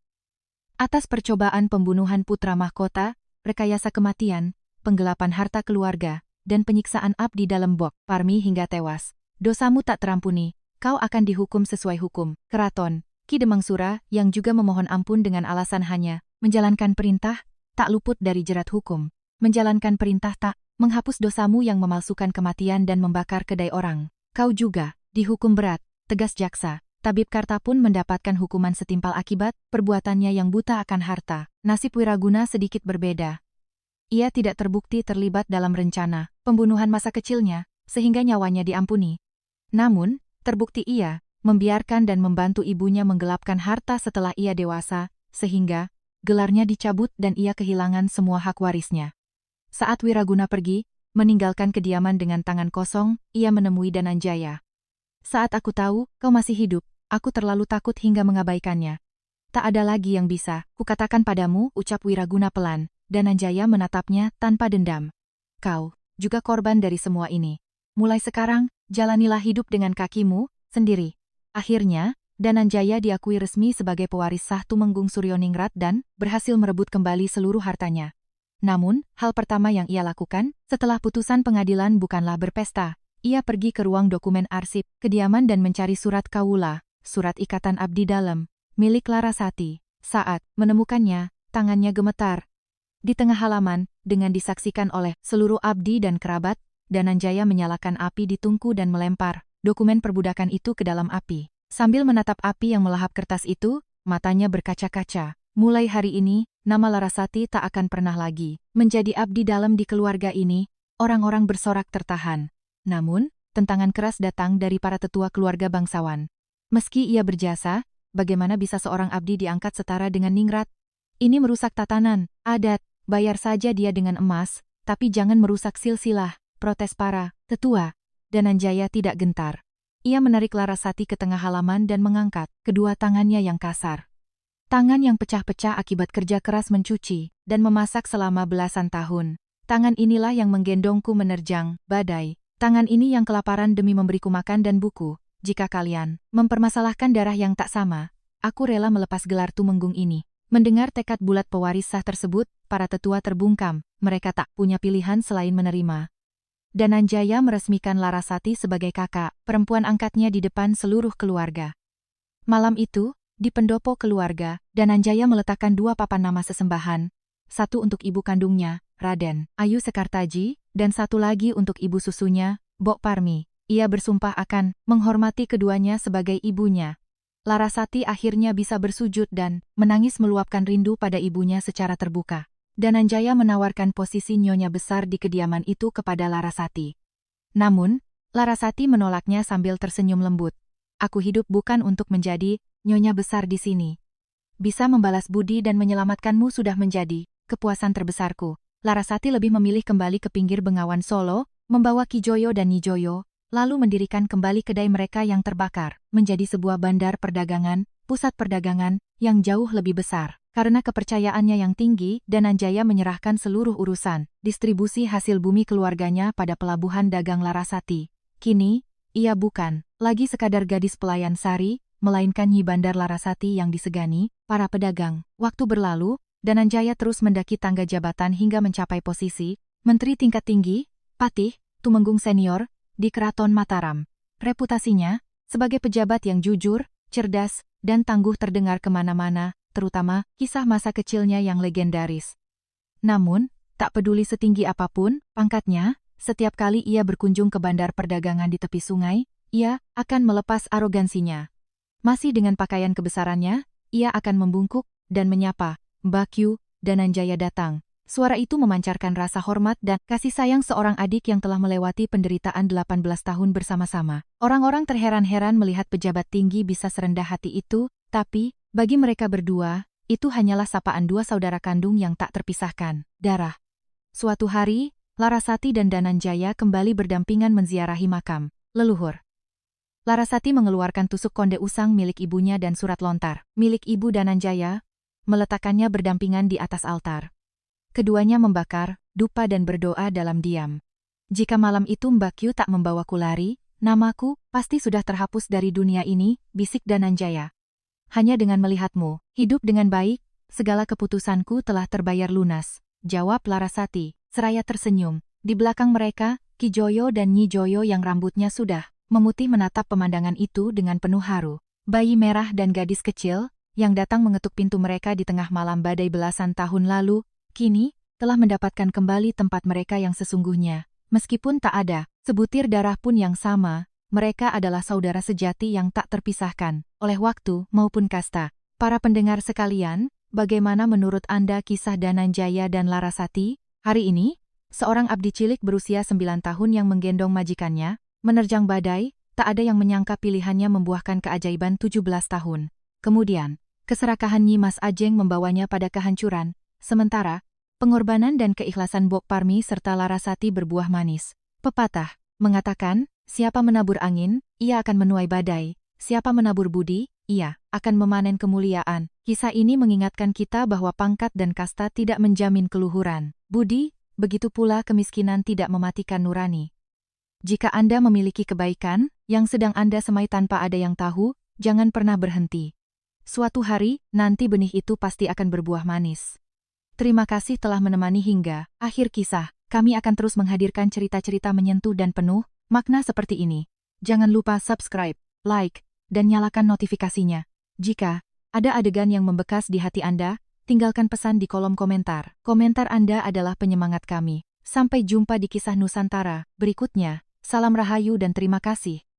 Atas percobaan pembunuhan putra mahkota, rekayasa kematian, penggelapan harta keluarga, dan penyiksaan abdi dalam Mbok Parmi hingga tewas. Dosamu tak terampuni. Kau akan dihukum sesuai hukum keraton. Ki Demang Sura, yang juga memohon ampun dengan alasan hanya menjalankan perintah, tak luput dari jerat hukum. Menjalankan perintah tak menghapus dosamu yang memalsukan kematian dan membakar kedai orang. Kau juga dihukum berat, tegas jaksa. Tabib Karta pun mendapatkan hukuman setimpal akibat perbuatannya yang buta akan harta. Nasib Wiraguna sedikit berbeda. Ia tidak terbukti terlibat dalam rencana pembunuhan masa kecilnya, sehingga nyawanya diampuni. Namun, terbukti ia membiarkan dan membantu ibunya menggelapkan harta setelah ia dewasa, sehingga gelarnya dicabut dan ia kehilangan semua hak warisnya. Saat Wiraguna pergi, meninggalkan kediaman dengan tangan kosong, ia menemui Dananjaya. Saat aku tahu kau masih hidup, aku terlalu takut hingga mengabaikannya. Tak ada lagi yang bisa kukatakan padamu, ucap Wiraguna pelan. Dananjaya menatapnya tanpa dendam. Kau juga korban dari semua ini. Mulai sekarang, jalanilah hidup dengan kakimu sendiri. Akhirnya, Dananjaya diakui resmi sebagai pewaris sah Tumenggung Suryoningrat dan berhasil merebut kembali seluruh hartanya. Namun, hal pertama yang ia lakukan setelah putusan pengadilan bukanlah berpesta. Ia pergi ke ruang dokumen arsip, kediaman dan mencari surat kawula, surat ikatan abdi dalam, milik Larasati. Saat menemukannya, tangannya gemetar. Di tengah halaman, dengan disaksikan oleh seluruh abdi dan kerabat, Dananjaya menyalakan api di tungku dan melempar dokumen perbudakan itu ke dalam api. Sambil menatap api yang melahap kertas itu, matanya berkaca-kaca. Mulai hari ini, nama Larasati tak akan pernah lagi menjadi abdi dalam di keluarga ini. Orang-orang bersorak tertahan. Namun, tentangan keras datang dari para tetua keluarga bangsawan. Meski ia berjasa, bagaimana bisa seorang abdi diangkat setara dengan ningrat? Ini merusak tatanan, adat, bayar saja dia dengan emas, tapi jangan merusak silsilah, protes para tetua. Dananjaya tidak gentar. Ia menarik Larasati ke tengah halaman dan mengangkat kedua tangannya yang kasar. Tangan yang pecah-pecah akibat kerja keras mencuci dan memasak selama belasan tahun. Tangan inilah yang menggendongku menerjang badai. Tangan ini yang kelaparan demi memberiku makan dan buku. Jika kalian mempermasalahkan darah yang tak sama, aku rela melepas gelar tumenggung ini. Mendengar tekad bulat pewaris sah tersebut, para tetua terbungkam. Mereka tak punya pilihan selain menerima. Dananjaya meresmikan Larasati sebagai kakak perempuan angkatnya di depan seluruh keluarga. Malam itu, di pendopo keluarga, Dananjaya meletakkan 2 papan nama sesembahan. Satu untuk ibu kandungnya, Raden Ayu Sekartaji, dan satu lagi untuk ibu susunya, Bok Parmi. Ia bersumpah akan menghormati keduanya sebagai ibunya. Larasati akhirnya bisa bersujud dan menangis meluapkan rindu pada ibunya secara terbuka. Dananjaya menawarkan posisi nyonya besar di kediaman itu kepada Larasati. Namun, Larasati menolaknya sambil tersenyum lembut. Aku hidup bukan untuk menjadi nyonya besar di sini. Bisa membalas budi dan menyelamatkanmu sudah menjadi kepuasan terbesarku. Larasati lebih memilih kembali ke pinggir Bengawan Solo, membawa Kijoyo dan Nijoyo, lalu mendirikan kembali kedai mereka yang terbakar, menjadi sebuah bandar perdagangan, pusat perdagangan, yang jauh lebih besar. Karena kepercayaannya yang tinggi, Dananjaya menyerahkan seluruh urusan, distribusi hasil bumi keluarganya pada pelabuhan dagang Larasati. Kini, ia bukan lagi sekadar gadis pelayan sari, melainkan Nyi Bandar Larasati yang disegani para pedagang. Waktu berlalu, Dananjaya terus mendaki tangga jabatan hingga mencapai posisi Menteri tingkat tinggi, Patih, Tumenggung Senior, di Keraton Mataram. Reputasinya, sebagai pejabat yang jujur, cerdas, dan tangguh terdengar kemana-mana, terutama kisah masa kecilnya yang legendaris. Namun, tak peduli setinggi apapun pangkatnya, setiap kali ia berkunjung ke bandar perdagangan di tepi sungai, ia akan melepas arogansinya. Masih dengan pakaian kebesarannya, ia akan membungkuk dan menyapa, "Mbak Q, Dananjaya datang." Suara itu memancarkan rasa hormat dan kasih sayang seorang adik yang telah melewati penderitaan 18 tahun bersama-sama. Orang-orang terheran-heran melihat pejabat tinggi bisa serendah hati itu, tapi, bagi mereka berdua, itu hanyalah sapaan 2 saudara kandung yang tak terpisahkan darah. Suatu hari, Larasati dan Dananjaya kembali berdampingan menziarahi makam leluhur. Larasati mengeluarkan tusuk konde usang milik ibunya dan surat lontar milik ibu Dananjaya, meletakkannya berdampingan di atas altar. Keduanya membakar dupa dan berdoa dalam diam. "Jika malam itu Mbak Q tak membawaku lari, namaku pasti sudah terhapus dari dunia ini," bisik Dananjaya. "Hanya dengan melihatmu hidup dengan baik, segala keputusanku telah terbayar lunas," jawab Larasati, seraya tersenyum. Di belakang mereka, Kijoyo dan Nijoyo yang rambutnya sudah memutih menatap pemandangan itu dengan penuh haru. Bayi merah dan gadis kecil, yang datang mengetuk pintu mereka di tengah malam badai belasan tahun lalu, kini, telah mendapatkan kembali tempat mereka yang sesungguhnya. Meskipun tak ada sebutir darah pun yang sama, mereka adalah saudara sejati yang tak terpisahkan oleh waktu maupun kasta. Para pendengar sekalian, bagaimana menurut Anda kisah Dananjaya dan Larasati? Hari ini, seorang abdi cilik berusia 9 tahun yang menggendong majikannya, menerjang badai, tak ada yang menyangka pilihannya membuahkan keajaiban 17 tahun. Kemudian, keserakahan Nyi Mas Ajeng membawanya pada kehancuran. Sementara, pengorbanan dan keikhlasan Bok Parmi serta Larasati berbuah manis. Pepatah mengatakan, siapa menabur angin, ia akan menuai badai. Siapa menabur budi, ia akan memanen kemuliaan. Kisah ini mengingatkan kita bahwa pangkat dan kasta tidak menjamin keluhuran. Budi, begitu pula kemiskinan tidak mematikan nurani. Jika Anda memiliki kebaikan, yang sedang Anda semai tanpa ada yang tahu, jangan pernah berhenti. Suatu hari, nanti benih itu pasti akan berbuah manis. Terima kasih telah menemani hingga akhir kisah. Kami akan terus menghadirkan cerita-cerita menyentuh dan penuh makna seperti ini. Jangan lupa subscribe, like, dan nyalakan notifikasinya. Jika ada adegan yang membekas di hati Anda, tinggalkan pesan di kolom komentar. Komentar Anda adalah penyemangat kami. Sampai jumpa di kisah Nusantara berikutnya. Salam Rahayu dan terima kasih.